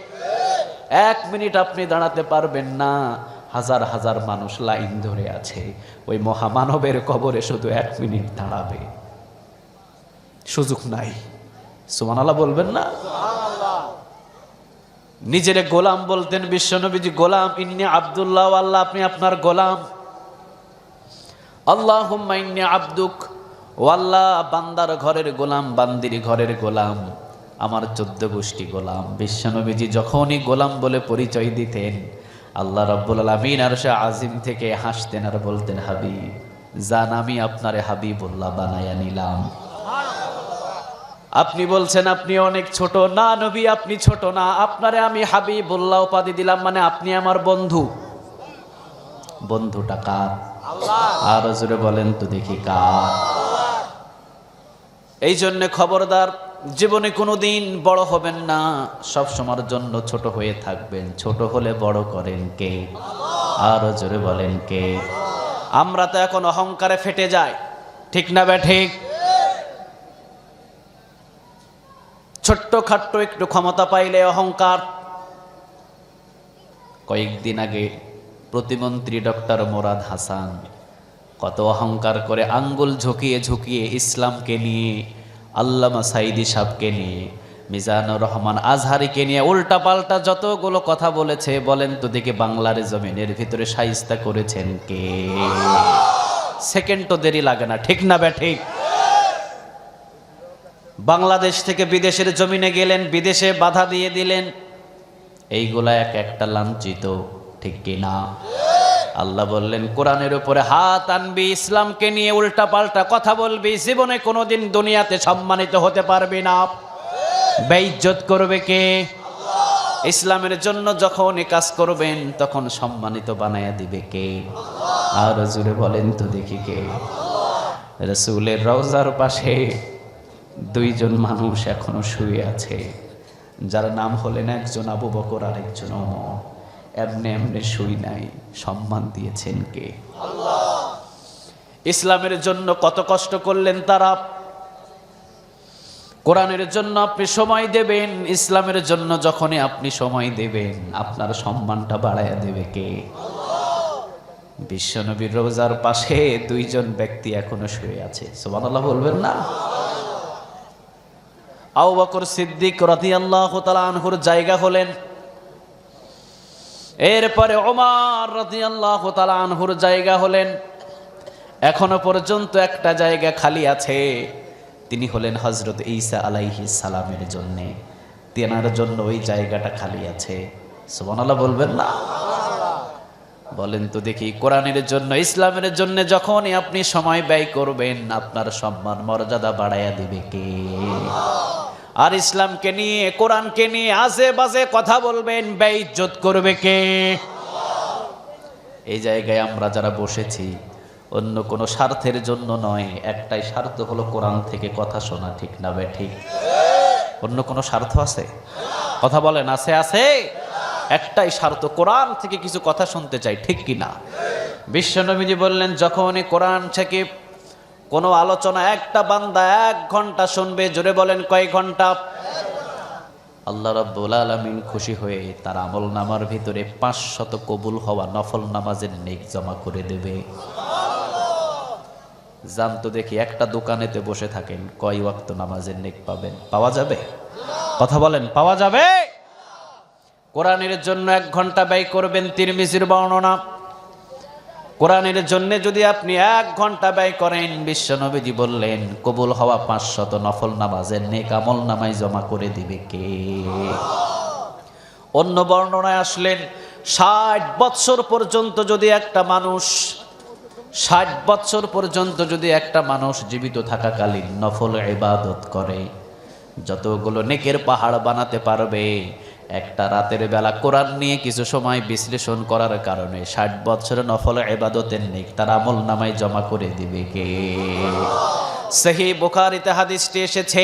1 মিনিট আপনি দাঁড়াতে পারবেন না। হাজার হাজার মানুষ লাইন ধরে আছে, ওই মহামানবের কবরে শুধু 1 মিনিট দাঁড়াবে, সুযোগ নাই। সুবহানাল্লাহ বলবেন না? নিজেরে গোলাম বলতেন বিশ্বনবীজি, গোলাম ইন্নী আব্দুল্লাহ, আল্লাহ আপনি আপনার গোলাম। আল্লাহুম্মা ইন্নী আব্দুক, ও আল্লাহ বান্দার ঘরের গোলাম, বান্দির ঘরের গোলাম, আমার 14 গোষ্ঠী গোলাম। বিশ্বনবীজি যখনই গোলাম বলে পরিচয় দিতেন, আল্লাহ রাব্বুল আলামিন আরশে আজিম থেকে হাসতেন আর বলতেন, হাবিব জান, আমি আপনারে হাবিবুল্লাহ বানায়া নিলাম। আপনি বলছেন আপনি অনেক ছোট, না নবী আপনি ছোট না, আপনারে আমি হাবিবুল্লাহ উপাধি দিলাম, মানে আপনি আমার বন্ধু। বন্ধুটা কার? আর জোরে বলেন তো দেখি কার? এই জন্য খবরদার, জীবনে কোনোদিন বড় হবেন না, সব সময়ের জন্য ছোট হয়ে থাকবেন। ছোট হলে বড় করেন কে? আর জোরে বলেন কে? আমরা তো এখন অহংকারে ফেটে যাই, ঠিক না ঠিক? ছোট্ট খাট্ট একটু ক্ষমতা পাইলে অহংকার। কয়েকদিন আগে প্রতিমন্ত্রী ডক্টর মোরাদ হাসান কত অহংকার করে আঙ্গুল ঝুঁকিয়ে ঝুঁকিয়ে ইসলামকে নিয়ে, আল্লামা সাইদি সাহেবকে নিয়ে, মিজানুর রহমান আজহারিকে নিয়ে উল্টা পাল্টা যতগুলো কথা বলেছে, বলেন তো দেখি বাংলার জমিনের ভিতরে শাইস্তা করেছেন কে? সেকেন্ড তো দেরি লাগে না, ঠিক না ঠিক? বাংলাদেশ থেকে বিদেশের জমিনে গেলেন, বিদেশে বাধা দিয়ে দিলেন, এইগুলা এক একটা লাঞ্ছিত, ঠিক কিনা? আল্লাহ বললেন কোরআনের উপরে হাত আনবি, ইসলামকে নিয়ে উল্টা পাল্টা কথা বলবি, জীবনে কোনোদিন দুনিয়াতে সম্মানিত হতে পারবি না। বেইজ্জত করবে কে? ইসলামের জন্য যখন কাজ করবেন তখন সম্মানিত বানায়া দিবে কে? আর জুড়ে বলেন তো দেখি কে? রাসূলের রওজার পাশে 2 জন মানুষ এখনো শুয়ে আছে, যার নাম হলেন একজন আবু বকর আর একজন ওমর। এমনি এমনি শুই নাই, সম্মান দিয়েছেন কে? আল্লাহ। ইসলামের জন্য কত কষ্ট করলেন তারা। কোরআনের জন্য আপনি সময় দেবেন, ইসলামের জন্য যখনই আপনি সময় দেবেন, আপনার সম্মানটা বাড়ায়া দেবে কে? বিশ্বনবীর রওজার পাশে 2 জন ব্যক্তি এখনো শুয়ে আছে, সুবহানাল্লাহ বলবেন না? আবু বকর সিদ্দিক রাদিয়াল্লাহু তাআলা আনহুর জায়গা হলেন, এরপরে ওমর রাদিয়াল্লাহু তাআলা আনহুর জায়গা হলেন। এখনো পর্যন্ত একটা জায়গা খালি আছে, তিনি হলেন হযরত ঈসা আলাইহিস সালামের জন্য, তেনার জন্য ওই জায়গাটা খালি আছে। সুবহানাল্লাহ বলবেন না? বলেন তো দেখি, কোরআনের জন্য, ইসলামের জন্য যখনই আপনি সময় ব্যয় করবেন, আপনার সম্মান মর্যাদা বাড়ায়া দিবে কে? আর ইসলামকে নিয়ে, কোরআনকে নিয়ে আজে বাজে কথা বলবেন, বেইজ্জত করবে কে? এই জায়গায় আমরা যারা বসেছি অন্য কোনো স্বার্থের জন্য নয়, একটাই স্বার্থ হলো কোরআন থেকে কথা শোনা, ঠিক না ঠিক? অন্য কোনো স্বার্থ আছে? কথা বলেন, আছে? আছে একটাই স্বার্থ, কোরআন থেকে কিছু কথা শুনতে চাই, ঠিক কিনা? বিশ্বনবীজি বললেন যখনই কোরআন থেকে কোনো আলোচনা একটা বান্দা 1 ঘন্টা শুনবে, জোরে বলেন কয় ঘন্টা? আল্লাহ রাব্বুল আলামিন খুশি হয়ে তার আমল নামার ভিতরে 500 কবুল হওয়া নফল নামাজের নেক জমা করে দেবে। জানতো দেখি, একটা দোকানেতে বসে থাকেন, কয় ওয়াক্ত নামাজের নেক পাবেন? পাওয়া যাবে? কথা বলেন, পাওয়া যাবে? কোরআনের জন্য 1 ঘন্টা ব্যয় করবেন, তিরমিজির বর্ণনা। কোরআনের জন্য যদি আপনি 1 ঘন্টা ব্যয় করেন, বিশ্বনবীজি বললেন কবুল হওয়া 500 নফল নামাজের নেক আমল নামায় জমা করে দিবে কে? অন্য বর্ণনায় আসলেন 60 বৎসর পর্যন্ত যদি একটা মানুষ, 60 বৎসর পর্যন্ত যদি একটা মানুষ জীবিত থাকাকালীন নফল ইবাদত করে, যতগুলো নেকের পাহাড় বানাতে পারবে, একটা রাতের বেলা কোরআন নিয়ে কিছু সময় বিশ্লেষণ করার কারণে 60 বছরের নফল ইবাদতের নেক তার আমল নামায় জমা করে দিবে কে? সহিহ বুখারীতে হাদিসটি এসেছে,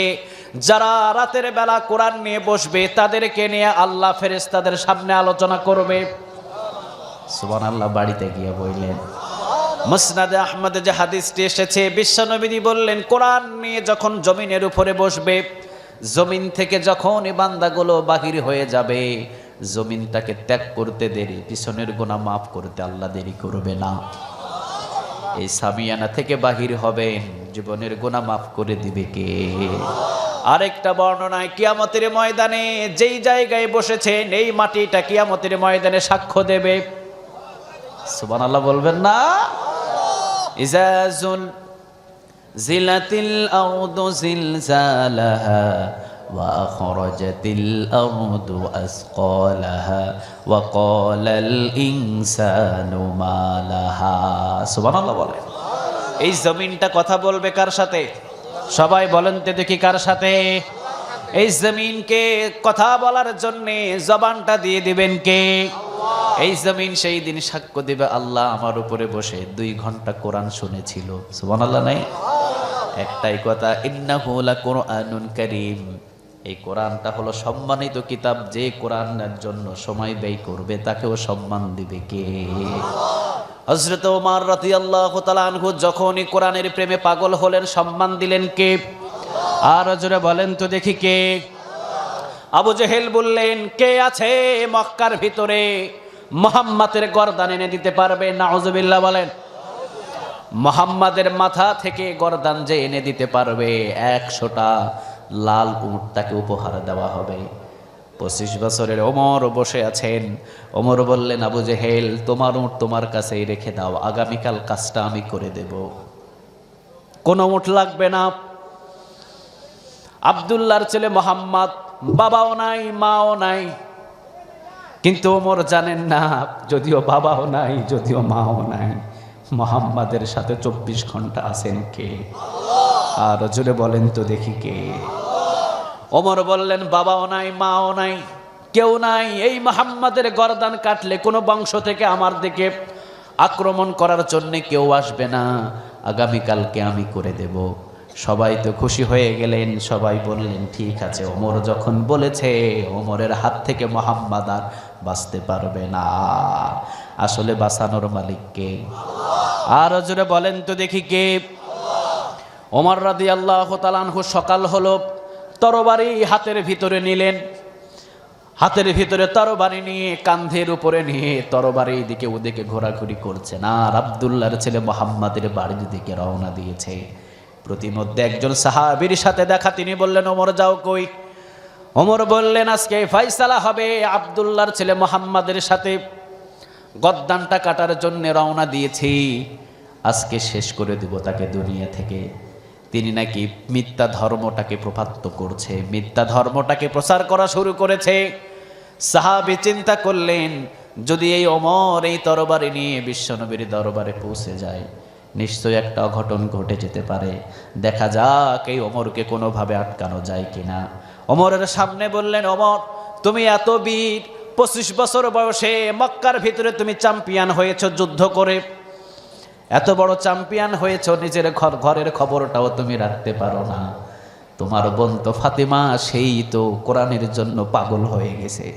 যারা রাতের বেলা কোরআন নিয়ে বসবে তাদেরকে নিয়ে আল্লাহ ফেরেশতাদের সামনে আলোচনা করবে। সুবহানাল্লাহ বাড়িতে গিয়ে বললেন। মুসনাদে আহমদে যে হাদিসটি এসেছে, বিশ্বনবী বললেন কোরআন নিয়ে যখন জমিনের উপরে বসবে, জমিন থেকে যখন এই বান্দাগুলো বাহির হয়ে যাবে, জমিনটাকে ত্যাগ করতে দেরি, পিছনের গুনাহ মাফ করতে আল্লাহ দেরি করবে না। এই সামিয়ানা থেকে বাহির হবেন, জীবনের গুনাহ মাফ করে দিবে কে? আরেকটা বর্ণনায় কিয়ামতের ময়দানে যেই জায়গায় বসেছেন এই মাটিটা কিয়ামতের ময়দানে সাক্ষ্য দেবে। সুবহানাল্লাহ বলবেন না? ইজাজুল জিলাতিল আরদু জিলজালাহা ওয়া আখরাজাতিল আরদু আসকালাহা ওয়া ক্বালাল ইনসানু মা লাহা। সুবহানাল্লাহ বলেন। এই জমিনটা কথা বলবে কার সাথে? সবাই বলেন তো দেখি কার সাথে? এই জমিনকে কথা বলার জন্য জবানটা দিয়ে দিবেন কে? এই জমিন সেই দিন সাক্ষ্য দিবে আল্লাহ আমার উপরে বসে 2 ঘন্টা কোরআন শুনেছিল। সুবহানাল্লাহ নাই? একটাই কথা, ইন্নাহু লাকুরআনুন কারীম। এই কোরআনটা হলো সম্মানিত কিতাব, যে কোরআনের জন্য সময় ব্যয় করবে তাকেও সম্মান দিবে কে? হযরত ওমর রাদিয়াল্লাহু তাআলা আনহু যখনই কোরআনের প্রেমে পাগল হলেন, সম্মান দিলেন কে? আর জোরে বলেন তো দেখি কে? আবু জেহেল বললেন, কে আছে মক্কার ভিতরে মুহাম্মাদের গর্দান এনে দিতে পারবে? নাউজুবিল্লাহ বলেন। মুহাম্মাদের মাথা থেকে গর্দান যে এনে দিতে পারবে 100টা লাল উট তাকে উপহার দেওয়া হবে। 25 বছরের ওমর বসে আছেন। ওমর বললেন, আবু জেহেল তোমার উট তোমার কাছেই রেখে দাও, আগামীকাল কাজটা আমি করে দেব, কোনো উট লাগবে না। আব্দুল্লাহর ছেলে মোহাম্মদ, বাবাও নাই মাও নাই, কিন্তু ওমর জানেন না যদিও বাবাও নাই যদিও মাও নাই, মোহাম্মদের সাথে 24 ঘন্টা আছেন কে? আর জোরে বলেন তো দেখি কে? ওমর বললেন, বাবাও নাই মাও নাই কেউ নাই, এই মুহাম্মাদের গর্দান কাটলে কোনো বংশ থেকে আমার দিকে আক্রমণ করার জন্য কেউ আসবে না, আগামীকালকে আমি করে দেব। সবাই তো খুশি হয়ে গেলেন, সবাই বললেন ঠিক আছে। ওমর যখন বলেছে, ওমরের হাত থেকে মুহাম্মদ আর বাঁচতে পারবে না। আসলে বাঁচানোর মালিক কে? আর জোরে বলেন তো দেখি কে? ওমর রাদিয়াল্লাহু তাআলা আনহু সকাল হলো, তরবারি হাতের ভিতরে নিলেন, হাতের ভিতরে তরবারি নিয়ে কাঁধের উপরে নিয়ে তরবারি দিকে ওদিকে ঘোরাঘুরি করছেন। আর আব্দুল্লাহর ছেলে মুহাম্মাদের বাড়ির দিকে রওনা দিয়েছে। প্রতিমধ্যে একজন সাহাবীর সাথে দেখা, তিনি বললেন, ওমর যাও কই? ওমর বললেন, আজকে ফয়সালা হবে, আব্দুল্লাহর ছেলে মুহাম্মাদের সাথে গদ্দানটা কাটার জন্য রওনা দিয়েছি, আজকে শেষ করে দিব তাকে দুনিয়া থেকে। তিনি নাকি মিথ্যা ধর্মটাকে প্রপাত্য করছে, মিথ্যা ধর্মটাকে প্রচার করা শুরু করেছে। সাহাবী চিন্তা করলেন, যদি এই ওমর এই তরবারি নিয়ে বিশ্বনবীর দরবারে পৌঁছে যায়, নিশ্চয় একটা অঘটন ঘটে যেতে পারে। দেখা যাক এই ওমরকে কোনোভাবে আটকানো যায় কিনা। ওমরের সামনে বললেন, ওমর তুমি এত বীর, 25 বছর বয়সে মক্কার ভিতরে তুমি চ্যাম্পিয়ন হয়েছো যুদ্ধ করে, এত বড় চ্যাম্পিয়ন হয়েছো, নিজের ঘরের খবরটাও তুমি রাখতে পারো না। তোমার বোন তো ফাতেমা, সেই তো কোরআনের জন্য পাগল হয়ে গেছে,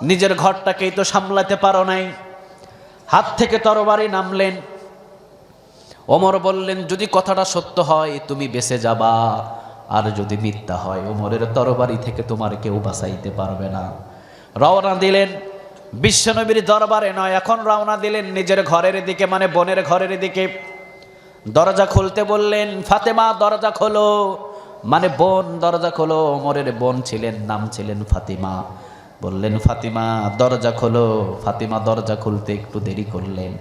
নিজের ঘরটাকেই তো সামলাতে পারো নাই। হাত থেকে তরবারি নামলেন। ওমর বললেন, যদি কথাটা সত্য হয় তুমি বেঁচে যাবা, আর যদি মিথ্যা হয় ওমরের তরবারি থেকে তোমার কেউ বাঁচাইতে পারবে না। রওনা দিলেন বিশ্বনবীর দরবারে নয়, এখন রওনা দিলেন নিজের ঘরের দিকে, মানে বোনের ঘরের দিকে। দরজা খুলতে বললেন, ফাতেমা দরজা খোলো, মানে বোন দরজা খোলো। ওমরের বোন ছিলেন, নাম ছিলেন ফাতিমা। বললেন, ফাতিমা দরজা খোলো। ফাতিমা দরজা খুলতে একটু দেরি করলেন।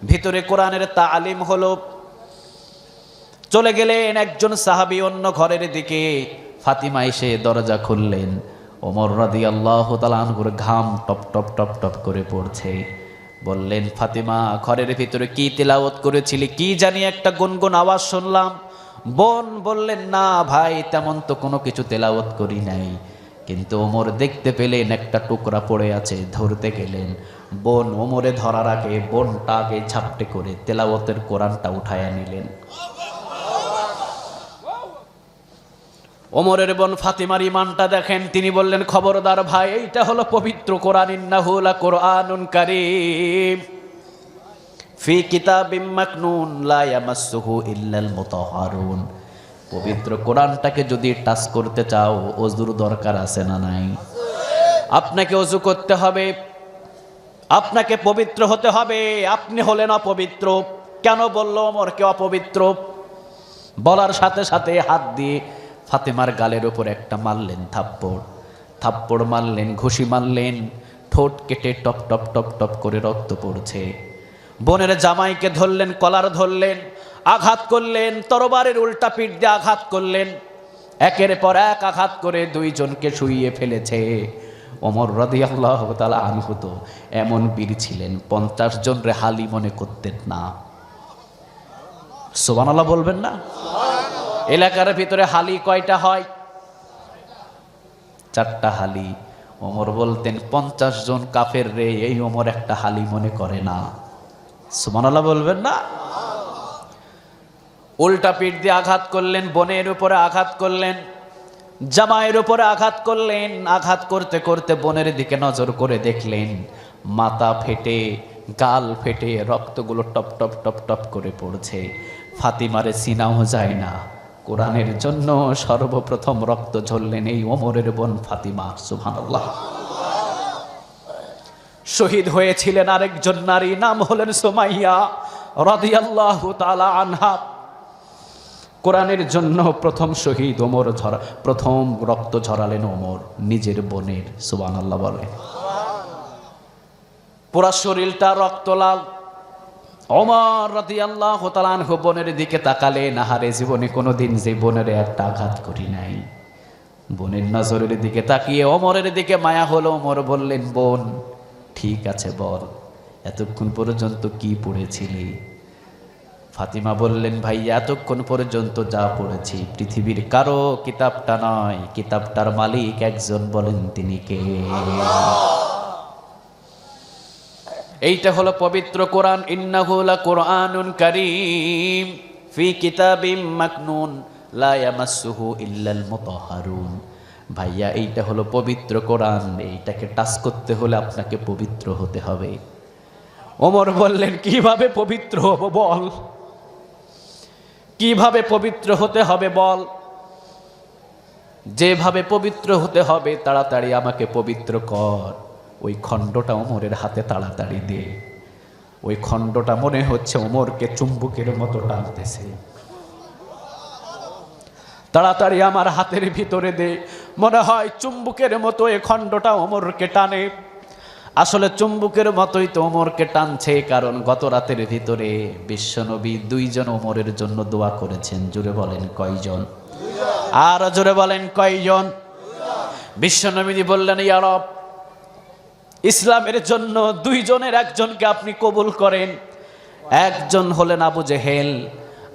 ভিতরে কোরআনের তালিম হলো। চলে গেলেন একজন সাহাবী অন্য ঘরের দিকে। ফাতিমা এসে দরজা খুললেন। ওমর রাদিয়াল্লাহু তাআলা আনহুর ঘাম টপ টপ টপ টপ করে পড়ছে। বললেন, ফাতিমা ঘরের ভিতরে কি তেলাওয়াত করেছিলি? কি জানি একটা গুনগুন আওয়াজ শুনলাম। বোন বললেন, না ভাই, তেমন তো কোনো কিছু তেলাওয়াত করি নাই। কিন্তু ওমর দেখতে পেলেন একটা টুকরা পড়ে আছে, ধরতে গেলেন। বোন ওমরে ধরার আগে বোনটাকে ঝাপটে করে তেলাওয়াতের কোরআনটা উঠায়া নিলেন। ওমরের বোন ফাতিমার ইমানটা দেখেন, তিনি বললেন, খবরদার ভাই, এইটা হলো পবিত্র কোরআন, ইন্নাহু লাকুরআনুন কারীম ফি কিতাবিম মাকনুন লা ইয়ামাসসুহু ইল্লাল মুতাহহারুন। পবিত্র কোরআনটাকে যদি টাচ করতে চাও, ওযুর দরকার আছে না নাই? আপনাকে ওযু করতে হবে, আপনাকে পবিত্র হতে হবে। আপনি হলেন অপবিত্র। কেন বললো ওমরকে অপবিত্র? বলার সাথে সাথে হাত দিয়ে ফাতেমার গালের উপর একটা মারলেন থাপ্পড়, থাপ্পড় মারলেন, ঘুষি মারলেন, ঠোঁট কেটে টপ টপ টপ টপ করে রক্ত পড়ছে। বোনের জামাইকে ধরলেন, কলার ধরলেন, আঘাত করলেন, তরবারের উল্টা পিঠ দিয়ে আঘাত করলেন, একের পর এক আঘাত করে দুইজনকে শুইয়ে ফেলেছে। ওমর রাদিয়াল্লাহু তাআলা আনহু তো এমন বীর ছিলেন, 50 জন রে হালি মনে করতেন না। সুবহানাল্লাহ বলবেন না? এলাকার ভিতরে হালি কয়টা হয়? 4টা হালি। ওমর বলতেন 50 জন কাফের রে এই ওমর একটা হালি মনে করে না। সুবহানাল্লাহ বলবেন না? উল্টা পিঠ দিয়ে আঘাত করলেন, বোনের উপরে আঘাত করলেন, জামাইয়ের উপরে আঘাত করলেন। আঘাত করতে করতে বোনের দিকে নজর করে দেখলেন মাথা ফেটে, গাল ফেটে রক্তগুলো টপ টপ টপ টপ করে পড়ছে। ফাতিমারে চিনাও যায় না। কোরআনের জন্য সর্বপ্রথম রক্ত ঝরলেন এই ওমরের বোন ফাতিমা। সুবহানাল্লাহ। শহীদ হয়েছিলেন আরেকজন নারী, নাম হলেন সুমাইয়া রাদিয়াল্লাহু তাআলা আনহা। কোরআনের জন্য প্রথম শহীদ ওমর, প্রথম রক্ত ঝরালেন ওমর নিজের বোনের। সুবহানাল্লাহ বলে। পুরা শরীরটা রক্ত লাল। ওমর রাদিয়াল্লাহু তাআলা আনহু বোনের দিকে তাকালেন, আহারে জীবনে কোনোদিন যে বোনের একটা আঘাত করি নাই। বোনের নজরের দিকে তাকিয়ে ওমরের দিকে মায়া হলো। ওমর বললেন, বোন ঠিক আছে বল, এতক্ষণ পর্যন্ত কি পড়েছিলি? ফাতিমা বললেন, ভাই এতক্ষণ পর্যন্ত যা পড়েছি পৃথিবীর কারো কিতাবটা নয়, কিতাবটার মালিক একজন, বলেন তিনি কে? এইটা হলো পবিত্র কোরআন, ইন্নাহু লাকুরআনুন কারীম ফি কিতাবিম মাকনুন লা ইয়ামাসসুহু ইল্লাল মুতাহহারুন। ভাইয়া এইটা হলো পবিত্র কোরআন, এইটাকে টাচ করতে হলে আপনাকে পবিত্র হতে হবে। ওমর বললেন, কিভাবে পবিত্র হব বল, কিভাবে পবিত্র হতে হবে বল। যেভাবে পবিত্র হতে হবে তাড়াতাড়ি আমাকে পবিত্র কর। ওই খণ্ডটা ওমরের হাতে তাড়াতাড়ি দে। ওই খণ্ডটা মনে হচ্ছে ওমরকে চুম্বকের মতো টানতেছে। তাড়াতাড়ি আমার হাতের ভিতরে দে। মনে হয় চুম্বকের মতো এই খণ্ডটা ওমরকে টানে। আসলে চুম্বকের মতোই তো ওমরকে টানছে, কারণ গত রাতের ভিতরে বিশ্বনবী 2 জন ওমরের জন্য দোয়া করেছেন। জোরে বলেন কয়জন? আর জোরে বলেন কয়জন? বিশ্বনবী বললেন, ইয়া রব, ইসলামের জন্য 2 জনের একজনকে আপনি কবুল করেন। একজন হলেন আবু জেহেল,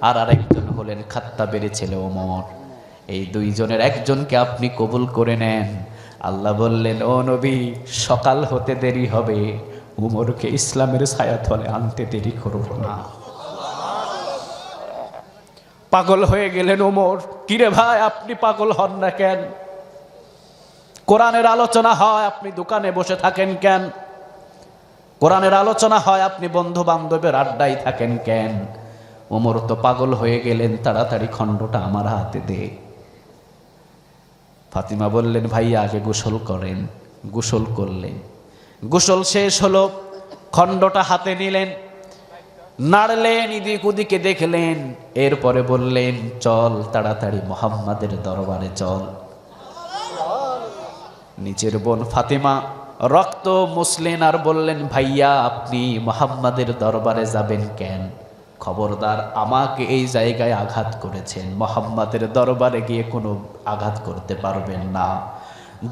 আর আরেকজন হলেন খাত্তাবের ছেলে ওমর। এই 2 জনের একজনকে আপনি কবুল করে নেন। আল্লাহ বললেন, ও নবী, সকাল হতে দেরি হবে, উমরকে ইসলামের ছায়াতলে আনতে দেরি করব না। পাগল হয়ে গেলেন ওমর। কিরে ভাই, আপনি পাগল হন না কেন? কোরআনের আলোচনা হয়, আপনি দোকানে বসে থাকেন কেন? কোরআনের আলোচনা হয়, আপনি বন্ধু বান্ধবের আড্ডায় থাকেন কেন? ওমর তো পাগল হয়ে গেলেন, তাড়াতাড়ি খণ্ডটা আমার হাতে দে। ফাতিমা বললেন, ভাইয়া আগে গোসল করেন। গোসল করলেন, গোসল শেষ হলো, খণ্ডটা হাতে নিলেন, নাড়লেন, এদিক ওদিকে দেখলেন, এরপরে বললেন, চল তাড়াতাড়ি মুহাম্মাদের দরবারে চল। নিজের বোন ফাতিমা রক্ত মুছলেন আর বললেন, ভাইয়া আপনি মুহাম্মাদের দরবারে যাবেন কেন? খবরদার, আমাকে এই জায়গায় আঘাত করেছেন, মুহাম্মাদের দরবারে গিয়ে কোনো আঘাত করতে পারবেন না।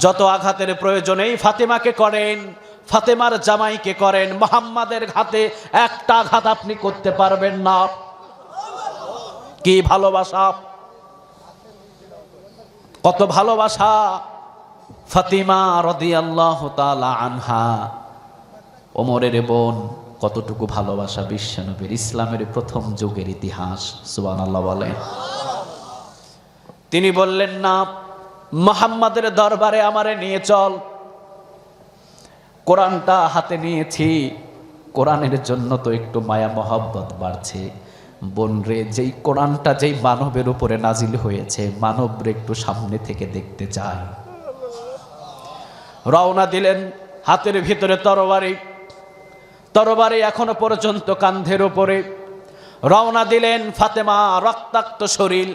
যত আঘাতের প্রয়োজন এই ফাতিমাকে করেন, ফাতেমার জামাইকে করেন, মুহাম্মাদের হাতে একটা আঘাত আপনি করতে পারবেন না। কি ভালোবাসা, কত ভালোবাসা! ফাতিমা রাদিয়াল্লাহু তাআলা আনহা, ওমরের বোন, কতটুকু ভালোবাসা! বিশ্বনবীর, ইসলামের প্রথম যুগের ইতিহাস। সুবহানাল্লাহ বলেন। তিনি বললেন, না, মুহাম্মাদের দরবারে আমারে নিয়ে চল। কোরআনটা হাতে নিয়েছি, কোরআনের জন্য তো একটু মায়া মহব্বত বাড়ছে। বোন রে, যেই কোরআনটা যেই মানবের উপরে নাজিল হয়েছে, মানবরে একটু সামনে থেকে দেখতে চাই। রওনা দিলেন, হাতের ভিতরে তরবারি, তরবারি এখনো পর্যন্ত কাঁধের উপরে। রওনা দিলেন, ফাতেমা রক্তাক্ত শরীর,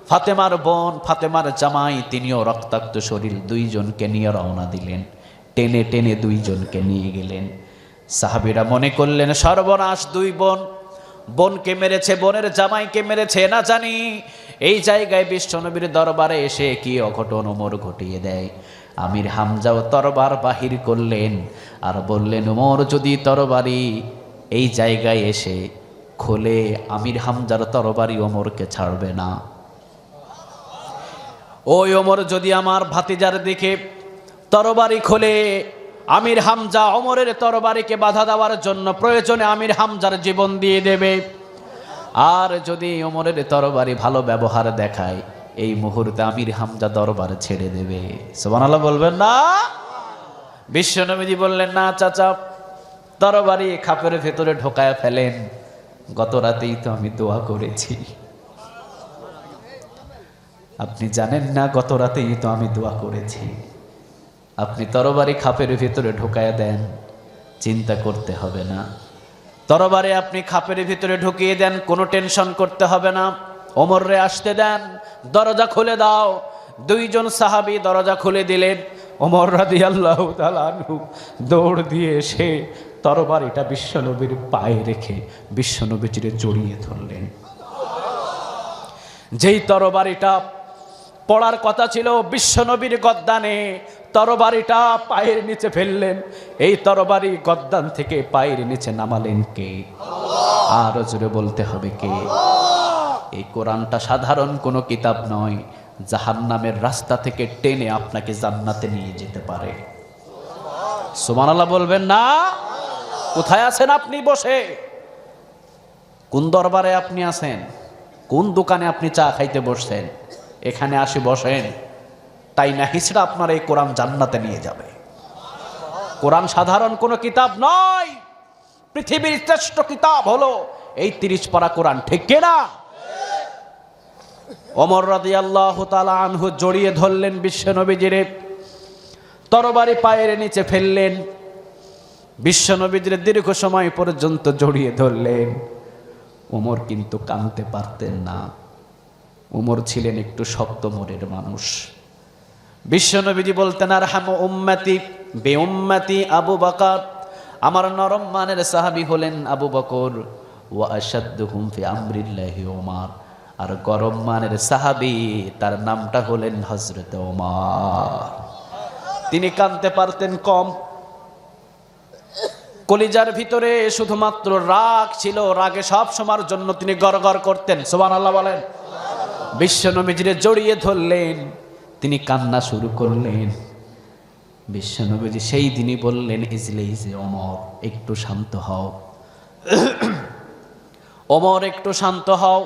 ফাতেমার বোন, ফাতেমার জামাই, তিনিও রক্তাক্ত শরীর, দুইজনকে নিয়ে রওনা দিলেন। টেনে টেনে দুইজনকে নিয়ে গেলেন। সাহাবীরা মনে করলেন সর্বনাশ, দুই বোন, বোনকে মেরেছে, বোনের জামাইকে মেরেছে, না জানি এই জায়গায় বিশ্বনবীর দরবারে এসে কি অঘটন ওমর ঘটিয়ে দেয়। আমির হামজাও তরবার বাহির করলেন আর বললেন, ওমর যদি তরবারি এই জায়গায় এসে খোলে, আমির হামজার তরবারি ওমরকে ছাড়বে না। ওই ওমর যদি আমার ভাতিজার দিকে তরবারি খোলে, আমির হামজা ওমরের তরবারিকে বাধা দেওয়ার জন্য প্রয়োজনে আমির হামজার জীবন দিয়ে দেবে। আর যদি ওমরের তরবারি ভালো ব্যবহার দেখায়, এই মুহূর্তে আমির হামজা দরবার ছেড়ে দেবে। সুবহানাল্লাহ বলবেন না? বিশ্বনবীজি বললেন, না চাচা, তরবারি খাপের ভেতরে ঢোকায় ফেলেন, গত রাতেই তো আমি দোয়া করেছি। আপনি জানেন না, গত রাতেই তো আমি দোয়া করেছি। আপনি তরবারি খাপের ভিতরে ঢুকায় দেন, চিন্তা করতে হবে না। তরবারি আপনি খাপের ভিতরে ঢুকিয়ে দেন, কোনো টেনশন করতে হবে না। ওমররে আসতে দেন, দরজা খুলে দাও। দুইজন সাহাবী দরজা খুলে দিলেন। ওমর রাদিয়াল্লাহু তাআলা আনহু দৌড় দিয়ে এসে তরবারিটা বিশ্বনবীর পায়ে রেখে বিশ্বনবীজিরে জড়িয়ে ধরলেন। যেই তরবারিটা পড়ার কথা ছিল বিশ্বনবীর গদ্দানে, তরবারিটা পায়ের নিচে ফেললেন। এই তরবারি গদ্দান থেকে পায়ের নিচে নামালেন কে? আরো জোরে বলতে হবে কে? এই কোরআনটা সাধারণ কোনো কিতাব নয়, জাহান্নামের রাস্তা থেকে টেনে আপনাকে জান্নাতে নিয়ে যেতে পারে। সুবহানাল্লাহ বলবেন না? কোথায় আছেন আপনি বসে? কোন দরবারে আপনি আছেন? কোন দোকানে আপনি চা খাইতে বসছেন? এখানে আসি বসেন, তাই না হিসড়া আপনার এই কোরআন জান্নাতে নিয়ে যাবে। কোরআন সাধারণ কোনো কিতাব নয়, পৃথিবীর শ্রেষ্ঠ কিতাব হলো এই 30 পারা কোরআন, ঠিক কিনা? ওমর রাদিয়াল্লাহু তাআলা আনহু জড়িয়ে ধরলেন বিশ্বনবীজিরে, তরবারি পায়ের নিচে ফেললেন। বিশ্বনবীজিরে দীর্ঘ সময় পর্যন্ত জড়িয়ে ধরলেন। ওমর কিন্তু কাঁদতে পারতেন না। ওমর ছিলেন একটু শক্ত মনের মানুষ। বিশ্বনবীজি বলতেন, আরহামু উম্মতি বে উম্মতি আবু বকর, আমার নরম মানের সাহাবী হলেন আবু বকর। ওয়া আশাদ্দুহুম ফি আমরিল্লাহি ওমর, আর গরম মানের সাহাবী তার নামটা হলেন হযরত ওমর। তিনি কাঁদতে পারতেন কম, কলিজার ভিতরে শুধুমাত্র রাগ ছিল, রাগে সব সময়ের জন্য তিনি গড়গড় করতেন। সুবহানাল্লাহ বলেন। বিশ্বনবীজিরে জড়িয়ে ধরলেন, তিনি কান্না শুরু করলেন। বিশ্বনবীজি সেই দিনই বললেন, ইজলিসে ওমর, একটু শান্ত হও। ওমর একটু শান্ত হও।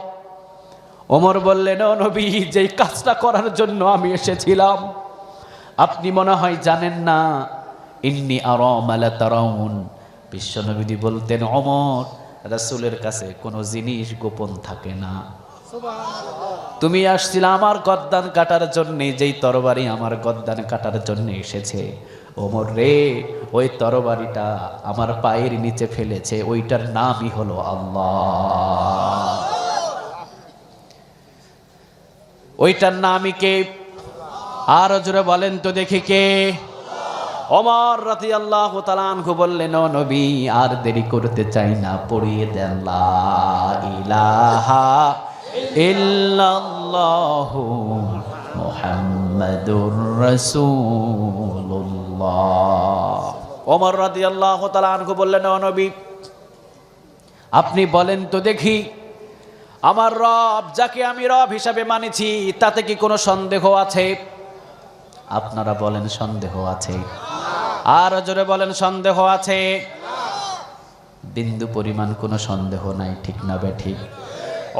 ওমর বললেন, ও নবী, যেই কাজটা করার জন্য আমি এসেছিলাম আপনি মনে হয় জানেন না। ইন্নী আরা মা লা তারাউন। বিশ্বনবীজি বলতেন, ওমর, রাসূলের কাছে কোনো জিনিস গোপন থাকে না। তুমি আসছিলে আমার গদ্দান কাটার জন্যে, যেই তরবারি আমার গদ্দান কাটার জন্য এসেছে। ওমর রে, ওই তরবারিটা আমার পায়ের নিচে ফেলেছে, ওইটার নামই হলো আল্লাহ। ওইটার নামই কে? আরো জোরে বলেন তো দেখি কে? ওমর রাদিয়াল্লাহু তাআলা আনহু বললেন, ও নবী, আর দেরি করতে চাই না, পড়িয়ে দেন লা ইলাহা ইল্লাল্লাহু মুহাম্মাদুর রাসূলুল্লাহ। ওমর রাদিয়াল্লাহু তাআলা আনহু বললেন, ও নবী, আপনি বলেন তো দেখি, আমার রব যাকে আমি রব হিসাবে মানেছি তাতে কি কোনো সন্দেহ আছে? আপনারা বলেন সন্দেহ আছে। আর জোরে বলেন সন্দেহ আছে। বিন্দু পরিমাণ কোনো সন্দেহ নাই, ঠিক না বে ঠিক?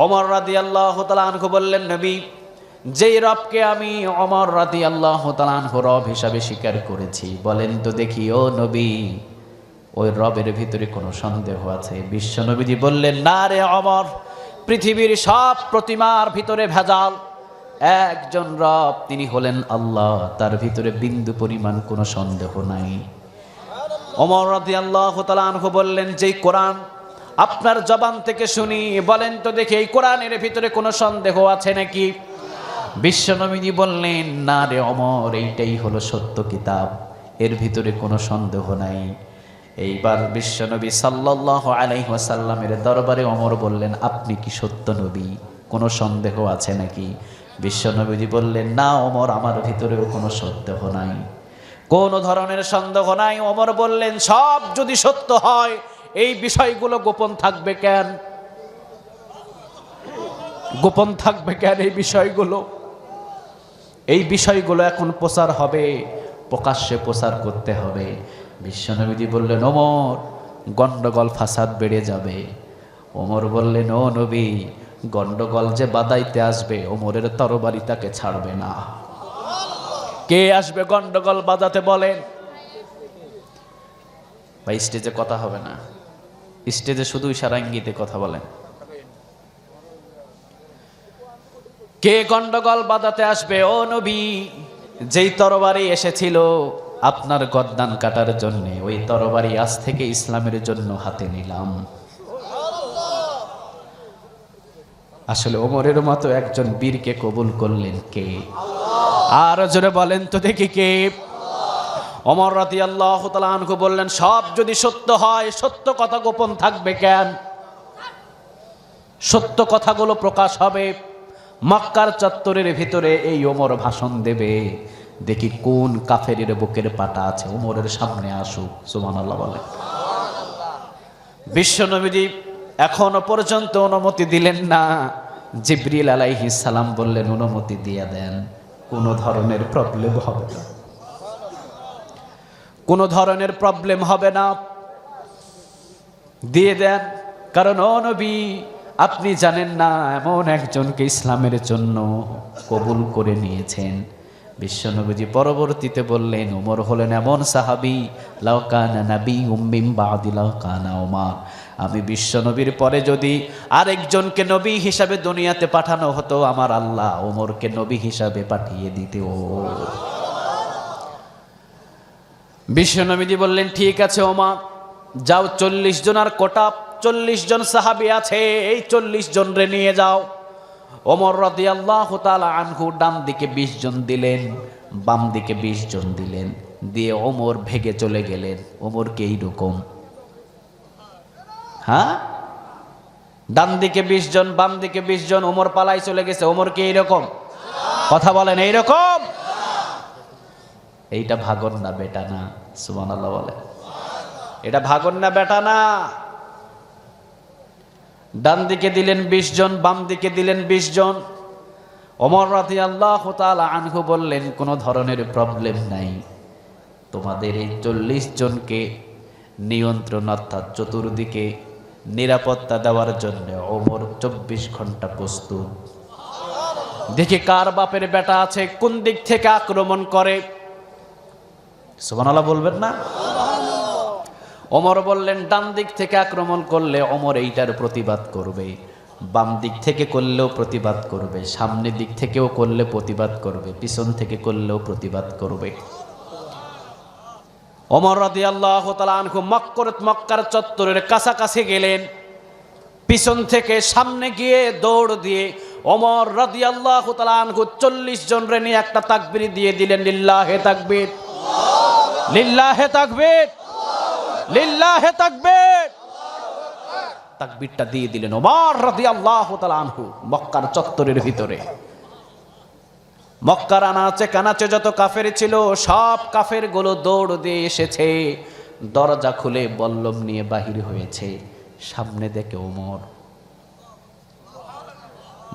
ওমর রাদিয়াল্লাহু তাআলা আনহু বললেন, নবী, যেই রবকে আমি ওমর রাদিয়াল্লাহু তাআলা আনহু রব হিসাবে স্বীকার করেছি, বলেন তো দেখি ও নবী, ওই রবের ভিতরে কোনো সন্দেহ আছে? বিশ্ব নবীজি বললেন, না রে ওমর, পৃথিবীর সব প্রতিমার ভিতরে ভেজাল, একজন রব, তিনি হলেন আল্লাহ, তার ভিতরে বিন্দু পরিমাণ কোনো সন্দেহ নাই। ওমর রাদিয়াল্লাহু তাআলা আনহু বললেন, যেই কোরআন আপনার জবান থেকে শুনি, বলেন তো দেখি এই কোরআনের ভিতরে কোনো সন্দেহ আছে নাকি? বিশ্বনবীজি বললেন, না রে ওমর, এইটাই হলো সত্য কিতাব, এর ভিতরে কোনো সন্দেহ নাই। এইবার বিশ্বনবী সাল্লাল্লাহু আলাইহি ওয়াসাল্লামের দরবারে ওমর বললেন, আপনি কি সত্য নবী, কোনো সন্দেহ আছে নাকি? বিশ্বনবীজি বললেন, না ওমর, আমার ভিতরেও কোনো সন্দেহ নাই, কোনো ধরনের সন্দেহ নাই। ওমর বললেন, সব যদি সত্য হয় এই বিষয়গুলো গোপন থাকবে কেন? গোপন থাকবে কেন এই বিষয়গুলো? এই বিষয়গুলো এখন প্রচার হবে, প্রকাশ্যে প্রচার করতে হবে। বিশ্বনবীজি বললেন, ওমর, গন্ডগোল ফাসাদ বেড়ে যাবে। ওমর বললেন, ও নবী, গন্ডগোল যে বাদাইতে আসবে, ওমরের তরবারি তাকে ছাড়বে না। কে আসবে গন্ডগোল বাজাতে বলেন? ভাই, স্টেজে কথা হবে না, স্টেজে শুধু ইশারা ইঙ্গিতে কথা বলেন। কে গন্ডগোল বাজাতে আসবে? ও নবী, যেই তরবারি এসেছিল আপনার গর্দান কাটার জন্য, ওই তরবারি আজ থেকে ইসলামের জন্য হাতে নিলাম। আসলে ওমরের মতো একজন বীরকে কবুল করলেন কে? আর জোরে বলেন তো দেখি কে? ওমর রাদিয়াল্লাহু তাআলা আনহু বললেন, সব যদি সত্য হয়, সত্য কথা গোপন থাকবে কেন? সত্য কথাগুলো প্রকাশ হবে। মক্কার চত্বরের ভিতরে এই ওমর ভাষণ দেবে, দেখি কোন কাফেরের বুকের পাটা আছে, ওমরের সামনে আসুক। সুবহানাল্লাহ বলেন। বিশ্বনবীজি এখনো পর্যন্ত অনুমতি দিলেন না। জিবরিল আলাইহিস সালাম বললেন, অনুমতি দিয়ে দেন, কোনো ধরনের প্রবলেম হবে না, কোনো ধরনের প্রবলেম হবে না, দিয়ে দেন। কারণ ও নবী, আপনি জানেন না এমন একজনকে ইসলামের জন্য কবুল করে নিয়েছেন। বিশ্বনবীজি পরবর্তীতে বললেন, ওমর হলেন এমন সাহাবী, লাউ কানা নাবিয়্যুম মিন বা'দি লাউ কানা ওমর, আমি বিশ্বনবীর পরে যদি আরেকজনকে নবী হিসাবে দুনিয়াতে পাঠানো হতো, আমার আল্লাহ ওমরকে নবী হিসাবে পাঠিয়ে দিত। বিশ্বনবীজি বললেন, ঠিক আছে ওমর, যাও, 40 জনের কোটা, 40 জন সাহাবী আছে, এই 40 জন রে নিয়ে যাও। ওমর রাদিয়াল্লাহু তাআলা আনহু ডান দিকে 20 জন দিলেন, বাম দিকে 20 জন দিলেন, দিয়ে ওমর ভেগে চলে গেলেন। ওমরকে এইরকম, হ্যাঁ, ডান দিকে 20 জন, বাম দিকে 20 জন, ওমর পালাই চলে গেছে। ওমরকে এইরকম, কথা বলেন, এইরকম। এইটা ভাগন না বেটা না? সুবহানাল্লাহ বলে। এটা ভাগন না বেটা না? ডান দিকে দিলেন 20 জন, বাম দিকে দিলেন 20 জন। ওমর রাদিয়াল্লাহু তাআলা আনহু বললেন, কোনো ধরনের প্রবলেম নাই, তোমাদের এই 40 জনকে নিয়ন্ত্রণ অর্থাৎ চতুর্দিকে নিরাপত্তা দেওয়ার জন্য ওমর 24 ঘন্টা প্রস্তুত। দেখি কার বাপের বেটা আছে, কোন দিক থেকে আক্রমণ করে। সুবহানাল্লাহ বলবেন না? ওমর বললেন, ডান দিক থেকে আক্রমণ করলে ওমর এইটার প্রতিবাদ করবে, বাম দিক থেকে করলেও প্রতিবাদ করবে, সামনের দিক থেকেও করলে প্রতিবাদ করবে, পিছন থেকে করলেও প্রতিবাদ করবে। ওমর রাদিয়াল্লাহু তাআলা আনহু মক্কার চত্বরের কাছাকাছি গেলেন, পিছন থেকে সামনে গিয়ে দৌড় দিয়ে ওমর রাদিয়াল্লাহু তাআলা আনহু 40 জন রে নিয়ে একটা তাকবীর দিয়ে দিলেন, লিল্লাহে তাকবীর, লিল্লাহে তাকবীর, লিল্লাহে তাকবীর। তাকবীরটা দিয়ে দিলেন ওমর রাদিয়াল্লাহু তাআলা আনহু মক্কার চত্বরের ভিতরে। মক্কার আনাচে কানাচে যত কাফের ছিল, সব কাফের গুলো দৌড় দিয়ে এসেছে, দরজা খুলে বল্লম নিয়ে বাহির হয়েছে। সামনে দেখে ওমর,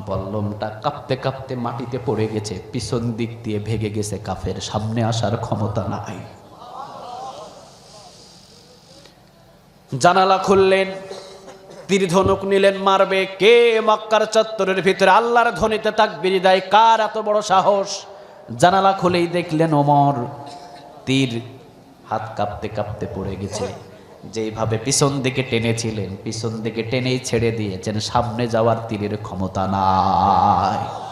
বল্লমটা কাঁপতে কাঁপতে মাটিতে পড়ে গেছে, পিছন দিক দিয়ে ভেগে গেছে কাফের, সামনে আসার ক্ষমতা নাই। জানালা খুললেন, তীর ধনুক নিলেন মারবে। কে মক্কার চত্বরের ভিতরে আল্লাহর ধ্বনিতে তাকবীর দেয়? কার এত বড় সাহস? জানালা খুলেই দেখলেন ওমর তীর হাত কাঁপতে কাঁপতে পড়ে গেছে। যেইভাবে পিছন দিকে টেনেছিলেন, পিছন দিকে টেনেই ছেড়ে দিয়েছেন, সামনে যাওয়ার তীরের ক্ষমতা নাই।